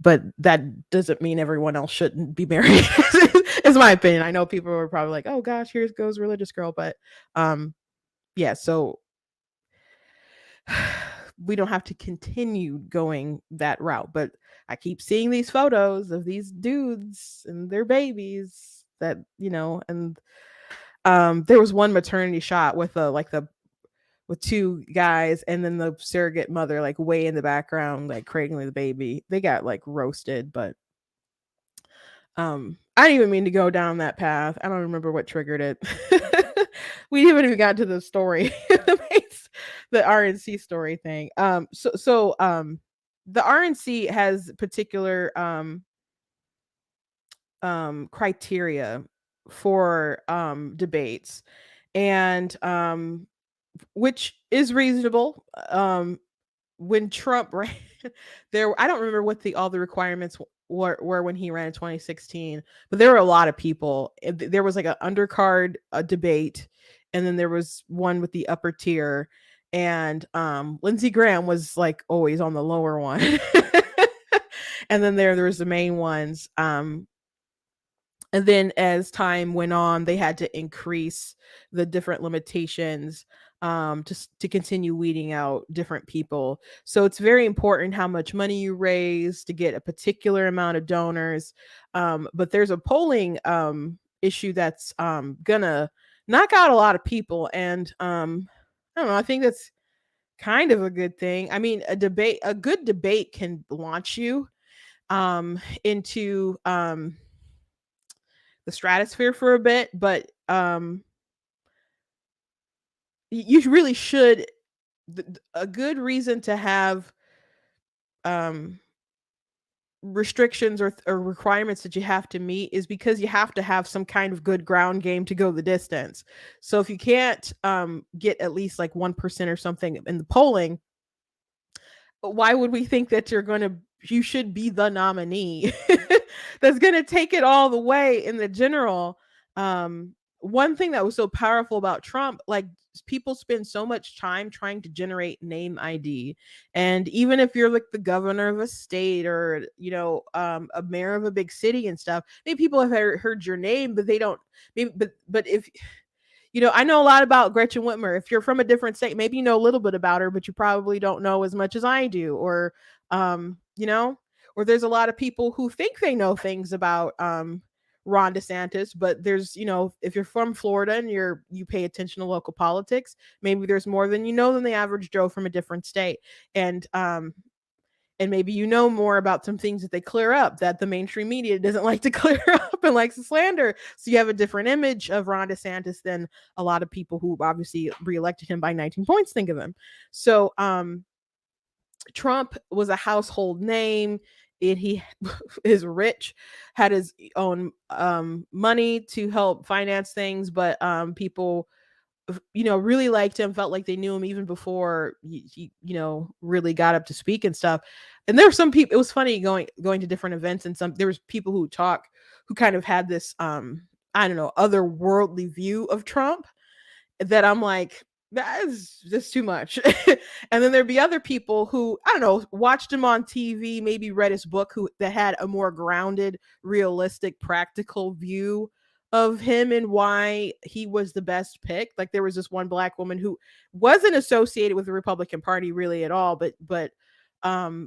but that doesn't mean everyone else shouldn't be married. Is my opinion. I know people are probably like, "Oh gosh, here goes religious girl," but yeah. So we don't have to continue going that route. But I keep seeing these photos of these dudes and their babies that and there was one maternity shot with the with two guys and then the surrogate mother like way in the background like cradling the baby. They got like roasted, but I didn't even mean to go down that path. I don't remember what triggered it. We haven't even got to the story. The RNC story thing. So the RNC has particular criteria for debates, and which is reasonable. When Trump ran, I don't remember what all the requirements were when he ran in 2016, but there were a lot of people. There was like an undercard debate, and then there was one with the upper tier, and Lindsey Graham was like always on the lower one. And then there was the main ones. And then as time went on, they had to increase the different limitations to continue weeding out different people. So it's very important how much money you raise to get a particular amount of donors. But there's a polling issue that's gonna knock out a lot of people. And I don't know, I think that's kind of a good thing. I mean, a good debate can launch you into the stratosphere for a bit, but you really should. A good reason to have um restrictions or requirements that you have to meet is because you have to have some kind of good ground game to go the distance. So if you can't get at least like 1% or something in the polling, why would we think that you should be the nominee that's going to take it all the way in the general? One thing that was so powerful about Trump, like, people spend so much time trying to generate name ID. And even if you're like the governor of a state, or a mayor of a big city and stuff, maybe people have heard your name, but they don't. Maybe, but if I know a lot about Gretchen Whitmer. If you're from a different state, maybe you know a little bit about her, but you probably don't know as much as I do. Or, or there's a lot of people who think they know things about Ron DeSantis, but if you're from Florida and you pay attention to local politics, maybe there's more than the average Joe from a different state. And maybe more about some things that they clear up that the mainstream media doesn't like to clear up and likes to slander. So you have a different image of Ron DeSantis than a lot of people who obviously reelected him by 19 points think of him. So Trump was a household name. He is rich, had his own money to help finance things, but people really liked him, felt like they knew him even before he really got up to speak and stuff. And there were some people, it was funny going to different events, and there was people who kind of had this I don't know, otherworldly view of Trump that I'm like, that is just too much. And then there'd be other people who, I don't know, watched him on TV, maybe read his book, that had a more grounded, realistic, practical view of him and why he was the best pick. Like, there was this one Black woman who wasn't associated with the Republican Party really at all, but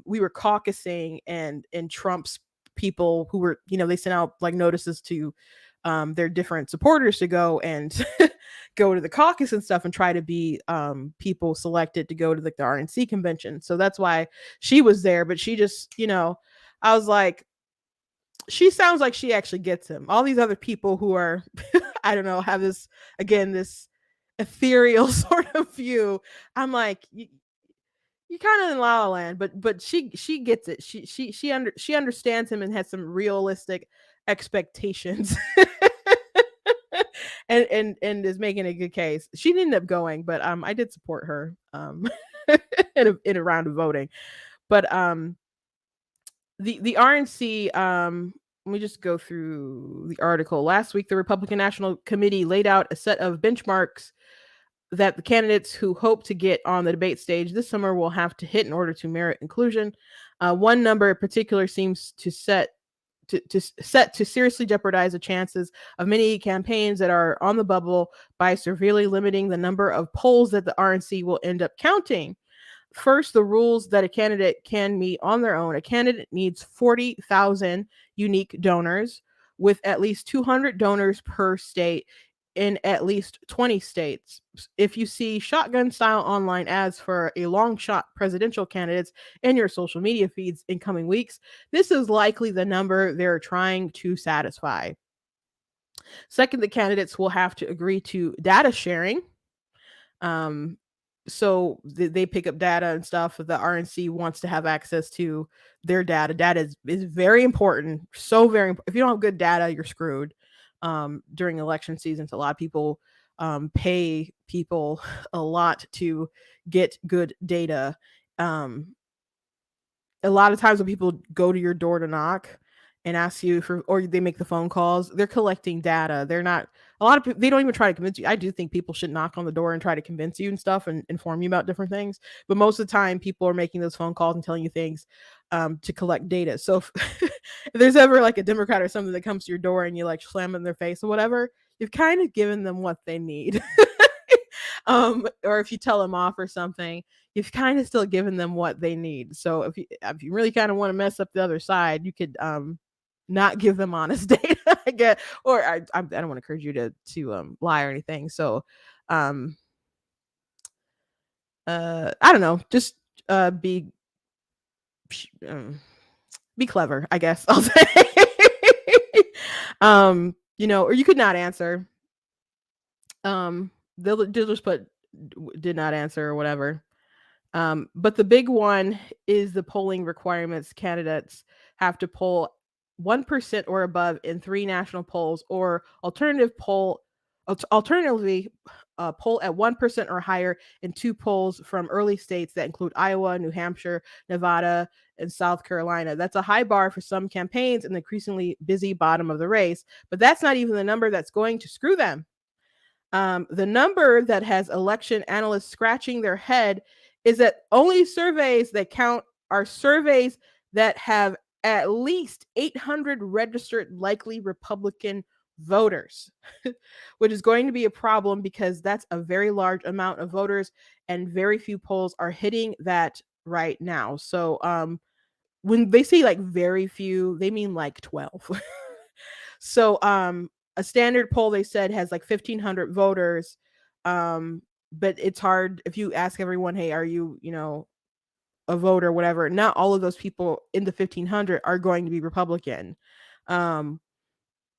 we were caucusing, and Trump's people who were, they sent out like notices to their different supporters to go and go to the caucus and stuff and try to be people selected to go to the RNC convention. So that's why she was there. But she just, I was like, she sounds like she actually gets him. All these other people who are, I don't know, have this ethereal sort of view. I'm like, you kind of in La La Land, but she gets it. She understands him and has some realistic expectations. and is making a good case. She didn't end up going, but I did support her in a round of voting. But the RNC, let me just go through the article. Last week, the Republican National Committee laid out a set of benchmarks that the candidates who hope to get on the debate stage this summer will have to hit in order to merit inclusion. One number in particular seems to set to seriously jeopardize the chances of many campaigns that are on the bubble by severely limiting the number of polls that the RNC will end up counting. First, the rules that a candidate can meet on their own. A candidate needs 40,000 unique donors, with at least 200 donors per state in at least 20 states. If you see shotgun style online ads for a long shot presidential candidates in your social media feeds in coming weeks, this is likely the number they're trying to satisfy. Second, the candidates will have to agree to data sharing. So they pick up data and stuff. The RNC wants to have access to their data. Data is very important. So very important. If you don't have good data, you're screwed. During election seasons, a lot of people pay people a lot to get good data. A lot of times when people go to your door to knock and ask you for, or they make the phone calls, they're collecting data. They're not, a lot of people, they don't even try to convince you. I do think people should knock on the door and try to convince you and stuff and inform you about different things. But most of the time, people are making those phone calls and telling you things to collect data. So if there's ever like a Democrat or something that comes to your door and you like slam in their face or whatever, you've kind of given them what they need. Or if you tell them off or something, you've kind of still given them what they need. So if you really kind of want to mess up the other side, you could not give them honest data, I guess. Or I don't want to encourage you to lie or anything. So I don't know, just be clever, I guess I'll say. or you could not answer. They'll just put did not answer or whatever. But the big one is the polling requirements. Candidates have to poll 1% or above in 3 national polls, or alternatively, poll at 1% or higher in 2 polls from early states that include Iowa, New Hampshire, Nevada, and South Carolina. That's a high bar for some campaigns in the increasingly busy bottom of the race, but that's not even the number that's going to screw them. The number that has election analysts scratching their head is that only surveys that count are surveys that have at least 800 registered likely Republican voters, which is going to be a problem because that's a very large amount of voters, and very few polls are hitting that right now. So, when they say like very few, they mean like 12. So, a standard poll they said has like 1,500 voters. But it's hard if you ask everyone, hey, are you, a voter or whatever? Not all of those people in the 1,500 are going to be Republican. Um,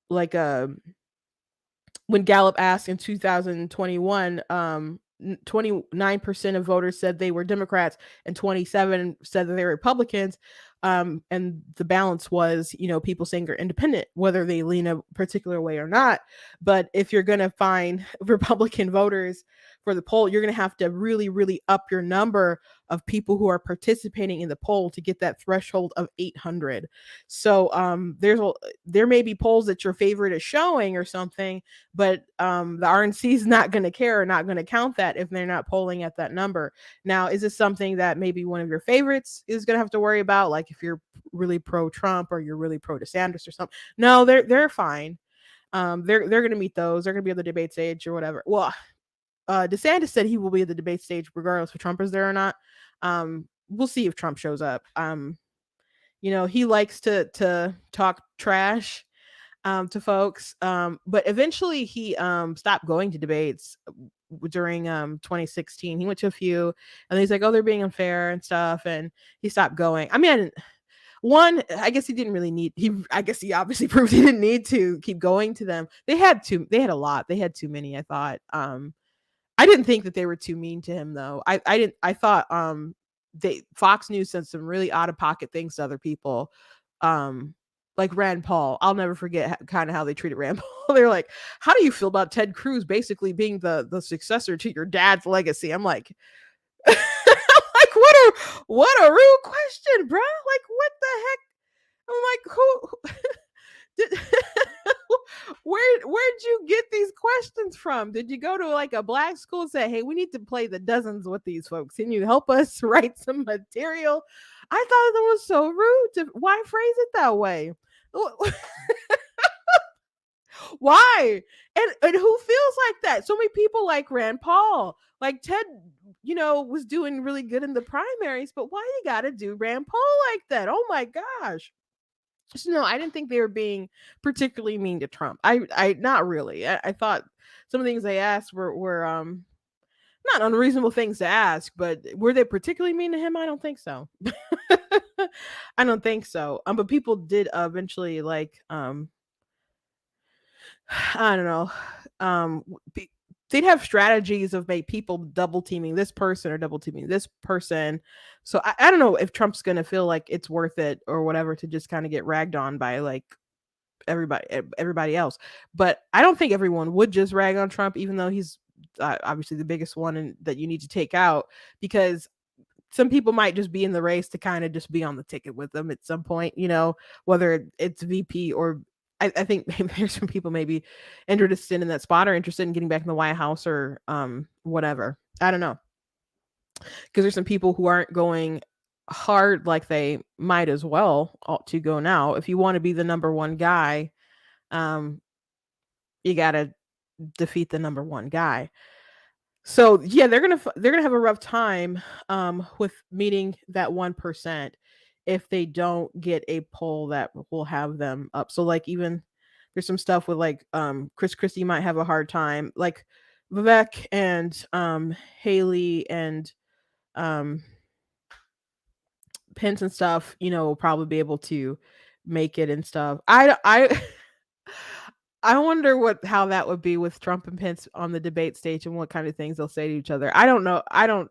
like, when Gallup asked in 2021, 29% of voters said they were Democrats and 27 said that they were Republicans. And the balance was, people saying they're independent, whether they lean a particular way or not. But if you're going to find Republican voters for the poll, you're going to have to really, really up your number of people who are participating in the poll to get that threshold of 800. So, there may be polls that your favorite is showing or something, but the RNC is not going to care or not going to count that if they're not polling at that number. Now, is this something that maybe one of your favorites is going to have to worry about, like if you're really pro Trump or you're really pro DeSantis or something? No, they're fine. They're going to meet those. They're going to be on the debate stage or whatever. Well, DeSantis said he will be at the debate stage regardless if Trump is there or not. We'll see if Trump shows up. He likes to talk trash to folks. But eventually he stopped going to debates during 2016. He went to a few, and he's like, "Oh, they're being unfair and stuff," and he stopped going. I mean, I guess he didn't really need. I guess he obviously proved he didn't need to keep going to them. They had a lot. They had too many. I thought. I didn't think that they were too mean to him though. I didn't. I thought Fox News said some really out of pocket things to other people. Like Rand Paul. I'll never forget kind of how they treated Rand Paul. They're like, "How do you feel about Ted Cruz basically being the successor to your dad's legacy?" I'm like, like what a rude question, bro. Like, what the heck? I'm like, who did where'd you get these questions from? Did you go to like a black school and say, "Hey, we need to play the dozens with these folks. Can you help us write some material?" I thought that was so rude. Why phrase it that way? Why? And who feels like that? So many people like Rand Paul, like Ted, was doing really good in the primaries, but why you gotta do Rand Paul like that? Oh my gosh. So no, I didn't think they were being particularly mean to Trump. I not really. I thought some of the things they asked were not unreasonable things to ask, but were they particularly mean to him? I don't think so. I don't think so. But people did eventually like I don't know. They'd have strategies of make people double teaming this person or double teaming this person. So I don't know if Trump's gonna feel like it's worth it or whatever to just kind of get ragged on by like everybody else. But I don't think everyone would just rag on Trump, even though he's obviously the biggest one that you need to take out, because some people might just be in the race to kind of just be on the ticket with them at some point, whether it's VP or I think maybe there's some people maybe interested in that spot or interested in getting back in the White House or whatever. I don't know. Because there's some people who aren't going hard like they might as well ought to go now. If you want to be the number one guy, you got to defeat the number one guy. So yeah, they're gonna have a rough time with meeting that 1% if they don't get a poll that will have them up. So like even there's some stuff with like Chris Christie might have a hard time. Like Vivek and Haley and um Pence and stuff, will probably be able to make it and stuff. I I wonder how that would be with Trump and Pence on the debate stage and what kind of things they'll say to each other. I don't know. I don't.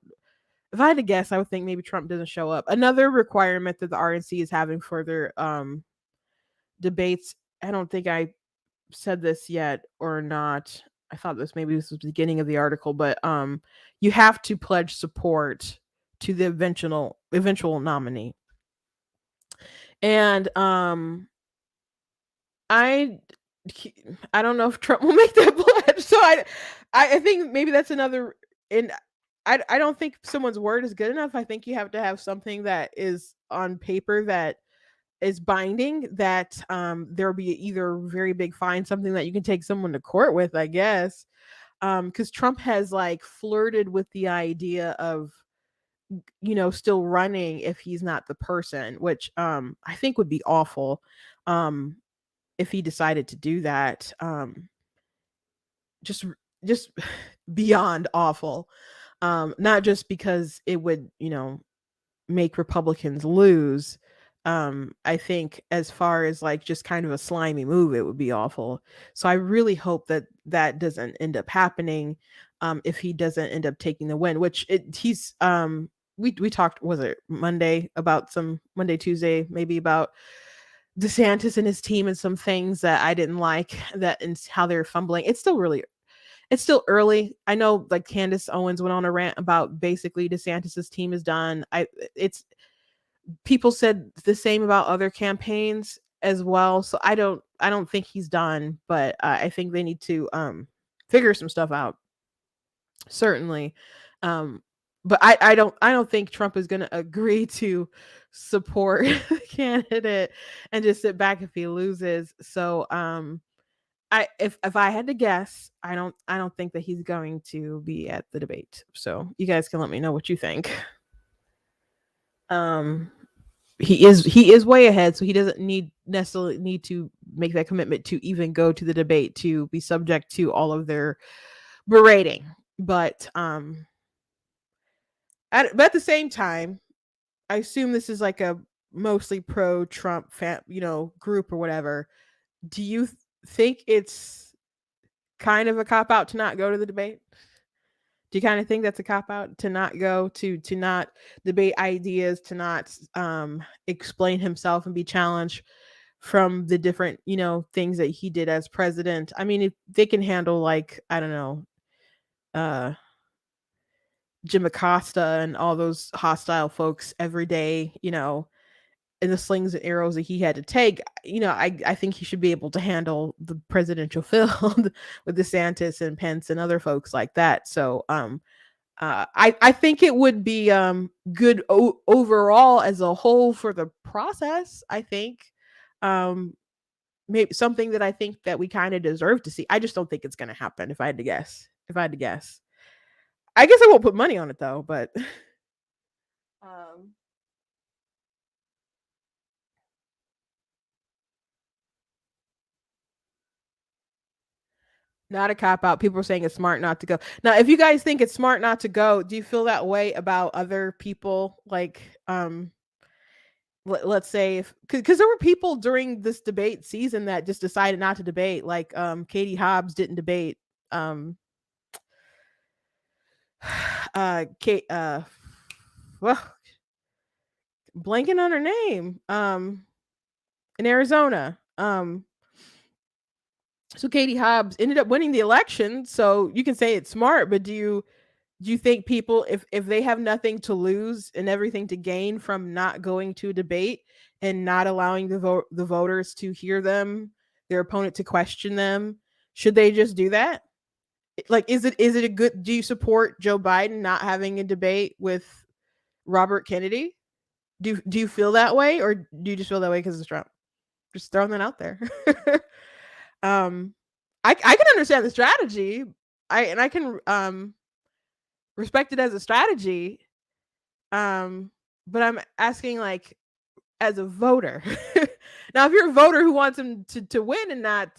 If I had to guess, I would think maybe Trump doesn't show up. Another requirement that the RNC is having for their debates. I don't think I said this yet or not. I thought maybe this was the beginning of the article, but you have to pledge support to the eventual nominee. And I don't know if Trump will make that pledge. So I think maybe that's another. And I don't think someone's word is good enough. I think you have to have something that is on paper that is binding, that there'll be either very big fine, something that you can take someone to court with, I guess. Because Trump has like flirted with the idea of still running if he's not the person, which I think would be awful. If he decided to do that, just just beyond awful. Not just because it would make Republicans lose. I think as far as like just kind of a slimy move, it would be awful. So I really hope that doesn't end up happening. If he doesn't end up taking the win, which he's we talked, was it Monday, Tuesday, maybe, about DeSantis and his team and some things that I didn't like, that and how they're fumbling. It's still early. I know like Candace Owens went on a rant about basically DeSantis's team is done. It's people said the same about other campaigns as well. So I don't think he's done, but I think they need to figure some stuff out. Certainly. But I don't think Trump is going to agree to support the candidate and just sit back if he loses. So if I had to guess, I don't think that he's going to be at the debate. So you guys can let me know what you think. He is way ahead, so he doesn't necessarily need to make that commitment to even go to the debate, to be subject to all of their berating. But at the same time, I assume this is like a mostly pro-Trump group or whatever. Do you think it's kind of a cop out to not go to the debate? Do you kind of think that's a cop out to not go, to not debate ideas, to not explain himself and be challenged from the different things that he did as president? I mean, if they can handle, like, I don't know, Jim Acosta and all those hostile folks every day, and the slings and arrows that he had to take, I think he should be able to handle the presidential field with DeSantis and Pence and other folks like that. So I think it would be good overall as a whole for the process. I think maybe something that I think that we kind of deserve to see. I just don't think it's going to happen. If I had to guess, I guess I won't put money on it though. But not a cop out. People are saying it's smart not to go. Now, if you guys think it's smart not to go, do you feel that way about other people? Like, let's say, because there were people during this debate season that just decided not to debate, like Katie Hobbs didn't debate. Kate, well, blanking on her name. In Arizona. So Katie Hobbs ended up winning the election. So you can say it's smart, but do you think people, if they have nothing to lose and everything to gain from not going to a debate and not allowing the voters to hear them, their opponent to question them, should they just do that? Like, is it a good? Do you support Joe Biden not having a debate with Robert Kennedy? Do you feel that way, or do you just feel that way because it's Trump? Just throwing that out there. I can understand the strategy. I can respect it as a strategy. But I'm asking, like, as a voter. Now, if you're a voter who wants him to win and not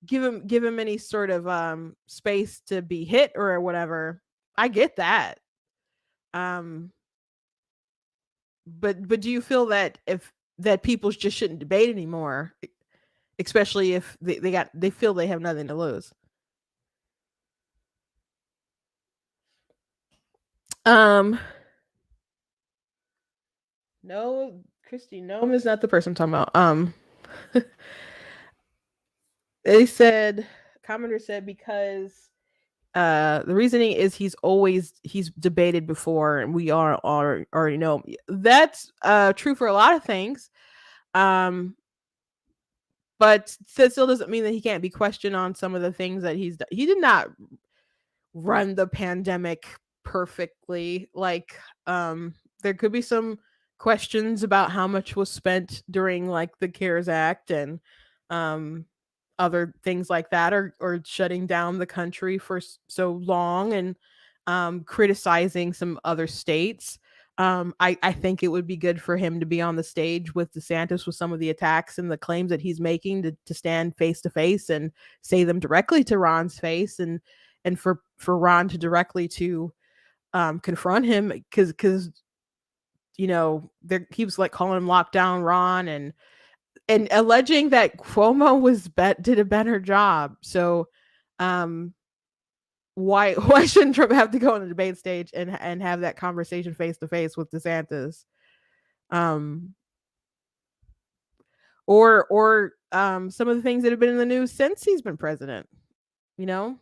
give him any sort of space to be hit or whatever, I get that. But do you feel that that people just shouldn't debate anymore? especially if they feel they have nothing to lose. No, Christy, Nome is not the person I'm talking about. They said, commenter said, because the reasoning is he's debated before, and we already know. That's true for a lot of things. But that still doesn't mean that he can't be questioned on some of the things that he's done. He did not run the pandemic perfectly. Like, there could be some questions about how much was spent during like the CARES Act and um other things like that, or shutting down the country for so long, and criticizing some other states. I think it would be good for him to be on the stage with DeSantis with some of the attacks and the claims that he's making, to stand face to face and say them directly to Ron's face, and for Ron to directly to confront him, because he was like calling him lockdown Ron, and alleging that Cuomo did a better job. So why shouldn't Trump have to go on the debate stage and have that conversation face to face with DeSantis? Or some of the things that have been in the news since he's been president, you know?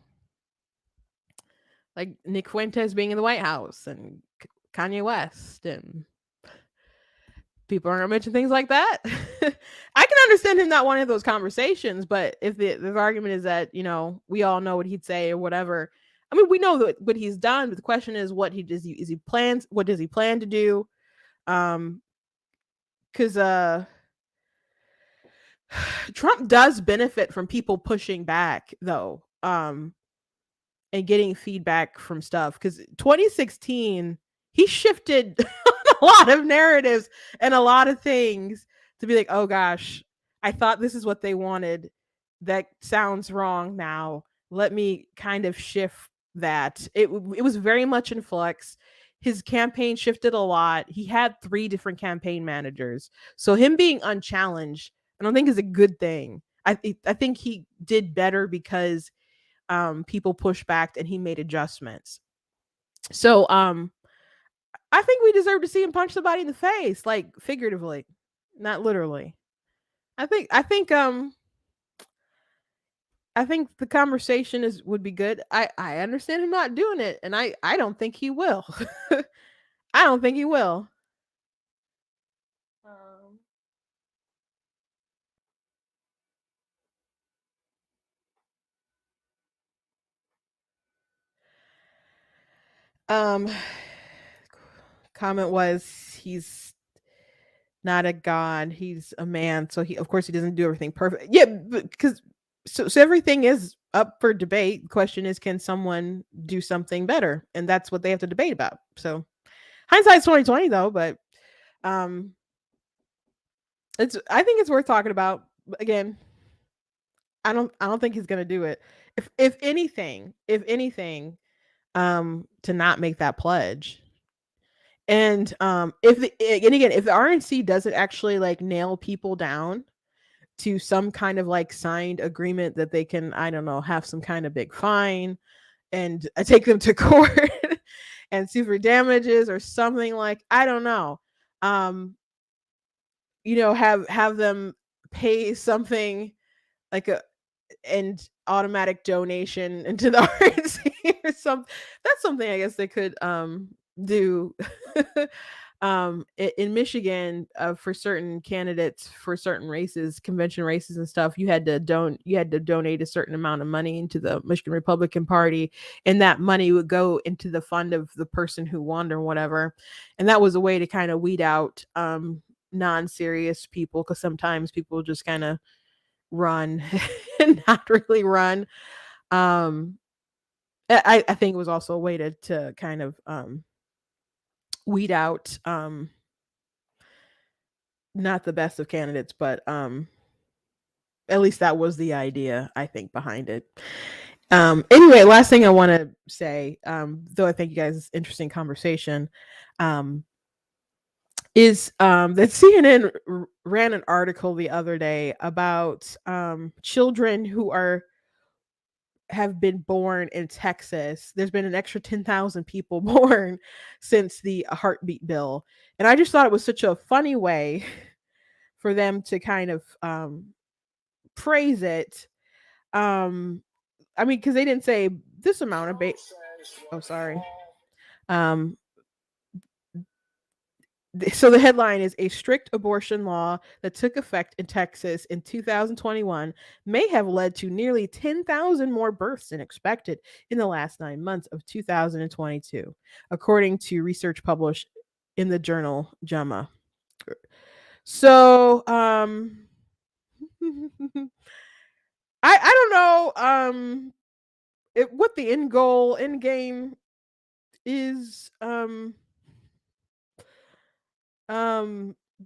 Like Nick Fuentes being in the White House, and Kanye West, and people aren't gonna mention things like that. I can understand him not wanting those conversations, but if the argument is that we all know what he'd say or whatever. I mean, we know what he's done, but the question is, what does he plans? What does he plan to do? Because Trump does benefit from people pushing back, though, and getting feedback from stuff. Because 2016, he shifted a lot of narratives and a lot of things to be like, oh gosh, I thought this is what they wanted. That sounds wrong now. Let me kind of shift that. It was very much in flux. His campaign shifted a lot. He had 3 different campaign managers. So him being unchallenged, I don't think is a good thing. I think he did better because people pushed back and he made adjustments. So I think we deserve to see him punch somebody in the face, like figuratively, not literally. I think the conversation would be good. I understand him not doing it, and I don't think he will. I don't think he will. Um, comment was, he's not a god, he's a man, so he, of course, he doesn't do everything perfect. Yeah, because so everything is up for debate. The question is, can someone do something better? And that's what they have to debate about. So hindsight's 2020, though, but I think it's worth talking about. Again, I don't think he's gonna do it. If anything, to not make that pledge. And if the RNC doesn't actually like nail people down to some kind of like signed agreement that they can, I don't know, have some kind of big fine and take them to court and sue for damages or something, like, I don't know. Have them pay something like and automatic donation into the RNC or something. That's something I guess they could do. In Michigan, for certain candidates for certain races, convention races and stuff, you had to donate a certain amount of money into the Michigan Republican Party, and that money would go into the fund of the person who won or whatever. And that was a way to kind of weed out non-serious people, because sometimes people just kind of run and not really run. I think it was also a way to kind of weed out not the best of candidates, but at least that was the idea, I think, behind it. Anyway, last thing I want to say, though I think you guys, interesting conversation. is that CNN ran an article the other day about children who are have been born in Texas. There's been an extra 10,000 people born since the heartbeat bill. And I just thought it was such a funny way for them to kind of praise it. I mean, because they didn't say this amount of oh, sorry. Um, so the headline is a strict abortion law that took effect in Texas in 2021 may have led to nearly 10,000 more births than expected in the last 9 months of 2022, according to research published in the journal JAMA. So, I don't know what the end game is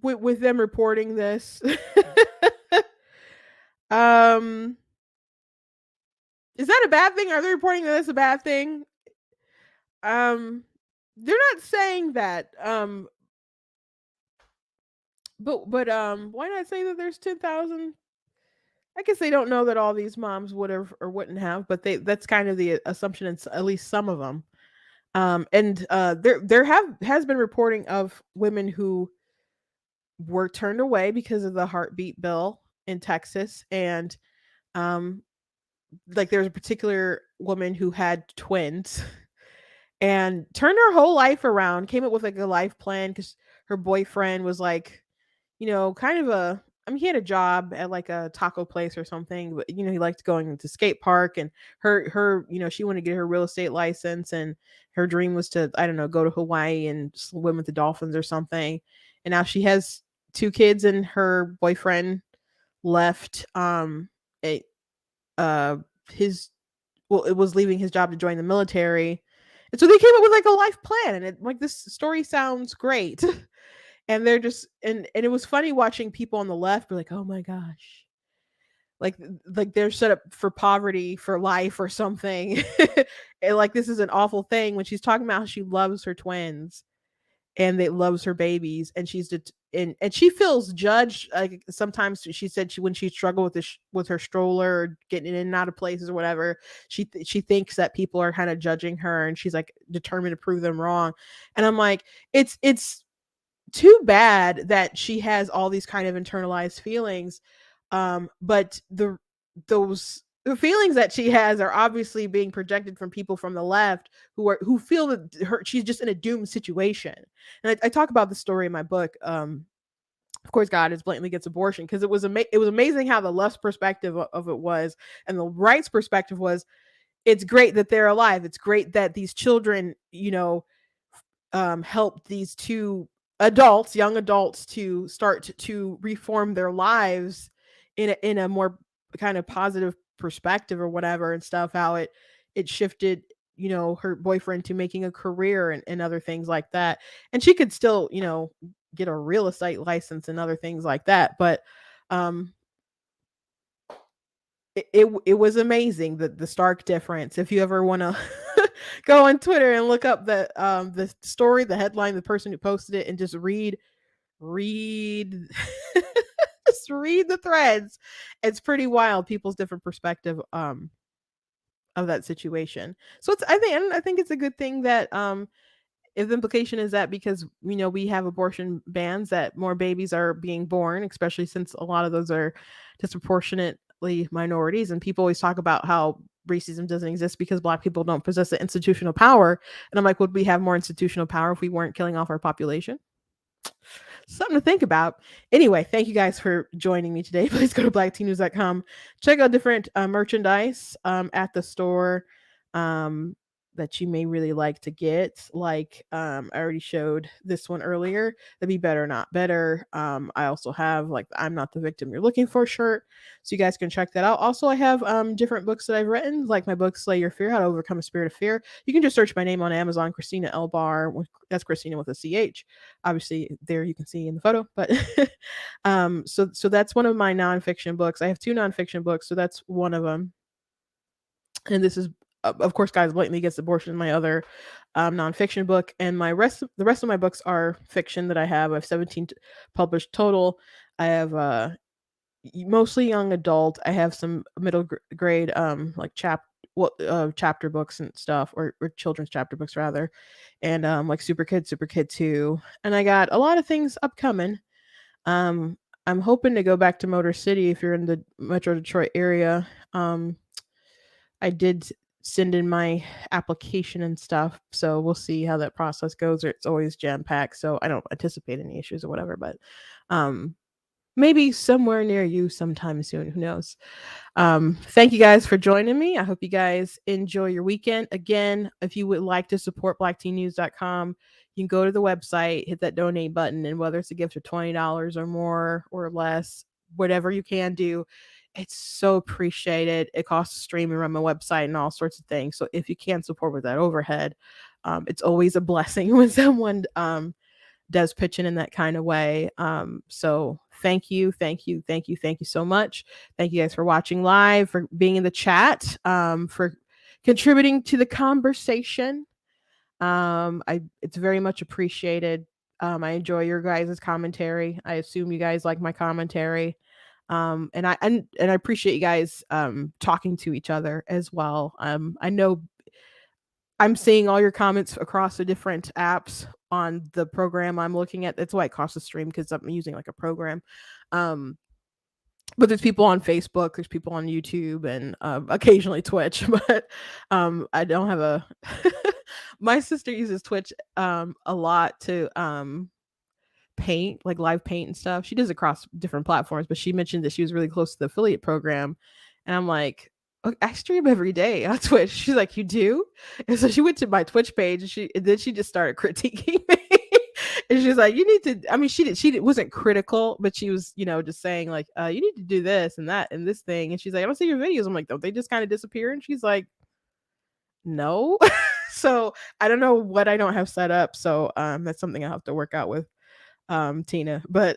with them reporting this. um is that a bad thing? Are they reporting that it's a bad thing? Um they're not saying that. But why not say that there's 10,000? I guess they don't know that all these moms would have or wouldn't have, but that's kind of the assumption in at least some of them. And there has been reporting of women who were turned away because of the heartbeat bill in Texas. And um like there's a particular woman who had twins and turned her whole life around, came up with like a life plan because her boyfriend was like, kind of I mean, he had a job at like a taco place or something, but he liked going to skate park. And she wanted to get her real estate license, and her dream was to, I don't know, go to Hawaii and swim with the dolphins or something. And now she has two kids, and her boyfriend left a uh his well, it was leaving his job to join the military. And so they came up with like a life plan, and it like this story sounds great. And they're just and it was funny watching people on the left be like, "Oh my gosh." Like they're set up for poverty for life or something. And like this is an awful thing when she's talking about how she loves her twins and they loves her babies, and and she feels judged. Like sometimes she said when she struggled with with her stroller or getting in and out of places or whatever, she thinks that people are kind of judging her, and she's like determined to prove them wrong. And I'm like, it's too bad that she has all these kind of internalized feelings. But the feelings that she has are obviously being projected from people from the left who feel that she's just in a doomed situation. And I talk about the story in my book. Of course, God is blatantly against abortion, because it was amazing how the left's perspective of it was, and the right's perspective was, it's great that they're alive. It's great that these children, help these two young adults, to start to reform their lives in a more kind of positive perspective or whatever, and stuff. How it shifted, her boyfriend to making a career and other things like that. And she could still, get a real estate license and other things like that. But um it was amazing, the stark difference. If you ever want to go on Twitter and look up the story, the headline, the person who posted it, and just read just read the threads. It's pretty wild, people's different perspective of that situation. So I think it's a good thing that if the implication is that because we have abortion bans, that more babies are being born, especially since a lot of those are disproportionately minorities. And people always talk about how racism doesn't exist because Black people don't possess the institutional power. And I'm like, would we have more institutional power if we weren't killing off our population? Something to think about. Anyway, thank you guys for joining me today. Please go to blacktnews.com. Check out different merchandise at the store that you may really like to get. Like I already showed this one earlier, the Be Better Not Better. I also have like the I'm Not the Victim You're Looking For shirt, so you guys can check that out. Also, I have different books that I've written, like my book Slay Your Fear, How to Overcome a Spirit of Fear. You can just search my name on Amazon, Christina Elbar. That's Christina with a CH. Obviously there you can see in the photo. But so that's one of my nonfiction books. I have two nonfiction books, so that's one of them. And this is of course, Guys Blatantly Gets Abortion, my other nonfiction book, and the rest of my books are fiction that I have. I have 17 published total. I have mostly young adult. I have some middle grade like chapter books and stuff, or children's chapter books rather, and like Super Kid 2, and I got a lot of things upcoming. Um, I'm hoping to go back to Motor City if you're in the Metro Detroit area. I did send in my application and stuff, so we'll see how that process goes. It's always jam packed, so I don't anticipate any issues or whatever. But um, maybe somewhere near you sometime soon. Who knows? Thank you guys for joining me. I hope you guys enjoy your weekend. Again, if you would like to support blackteennews.com, you can go to the website, hit that donate button, and whether it's a gift of $20 or more or less, whatever you can do, it's so appreciated. It costs to stream and run my website and all sorts of things. So if you can support with that overhead, it's always a blessing when someone does pitching in that kind of way. So thank you so much. Thank you guys for watching live, for being in the chat, for contributing to the conversation. It's very much appreciated. I enjoy your guys' commentary. I assume you guys like my commentary. And I appreciate you guys talking to each other as well. I know I'm seeing all your comments across the different apps on the program I'm looking at. That's why it costs a stream, because I'm using like a program. But there's people on Facebook, there's people on YouTube, and occasionally Twitch. But I don't have a. My sister uses Twitch a lot to paint, like live paint and stuff. She does it across different platforms, but she mentioned that she was really close to the affiliate program, and I'm like, "Oh, I stream every day on Twitch." She's like, "You do?" And so she went to my Twitch page, and then she just started critiquing me. And she's like, "You need to." I mean, wasn't critical, but she was, just saying like, "You need to do this and that and this thing." And she's like, "I don't see your videos." I'm like, "Don't they just kind of disappear?" And she's like, "No." So I don't know what I don't have set up. So that's something I have to work out with Tina. But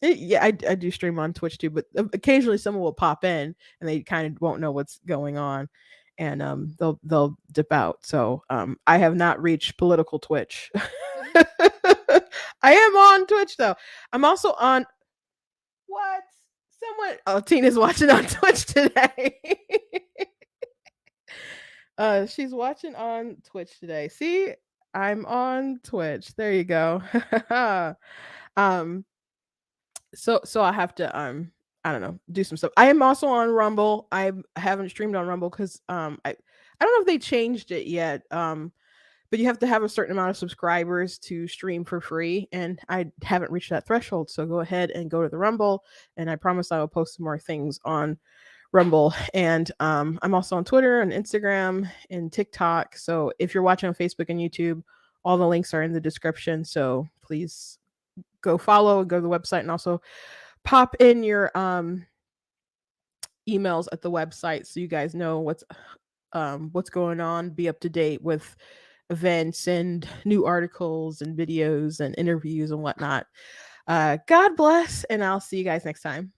yeah, I do stream on Twitch too, but occasionally someone will pop in and they kind of won't know what's going on, and they'll dip out. So I have not reached political Twitch. I am on Twitch though. I'm also on what? Someone, oh, Tina's watching on Twitch today. She's watching on Twitch today. See, I'm on Twitch. There you go. um so I have to I don't know, do some stuff. I am also on Rumble. I haven't streamed on Rumble because I don't know if they changed it yet. But you have to have a certain amount of subscribers to stream for free, and I haven't reached that threshold. So go ahead and go to the Rumble, and I promise I will post some more things on Rumble. And I'm also on Twitter and Instagram and TikTok. So if you're watching on Facebook and YouTube, all the links are in the description. So please go follow and go to the website, and also pop in your emails at the website so you guys know what's going on, be up to date with events and new articles and videos and interviews and whatnot. God bless, and I'll see you guys next time.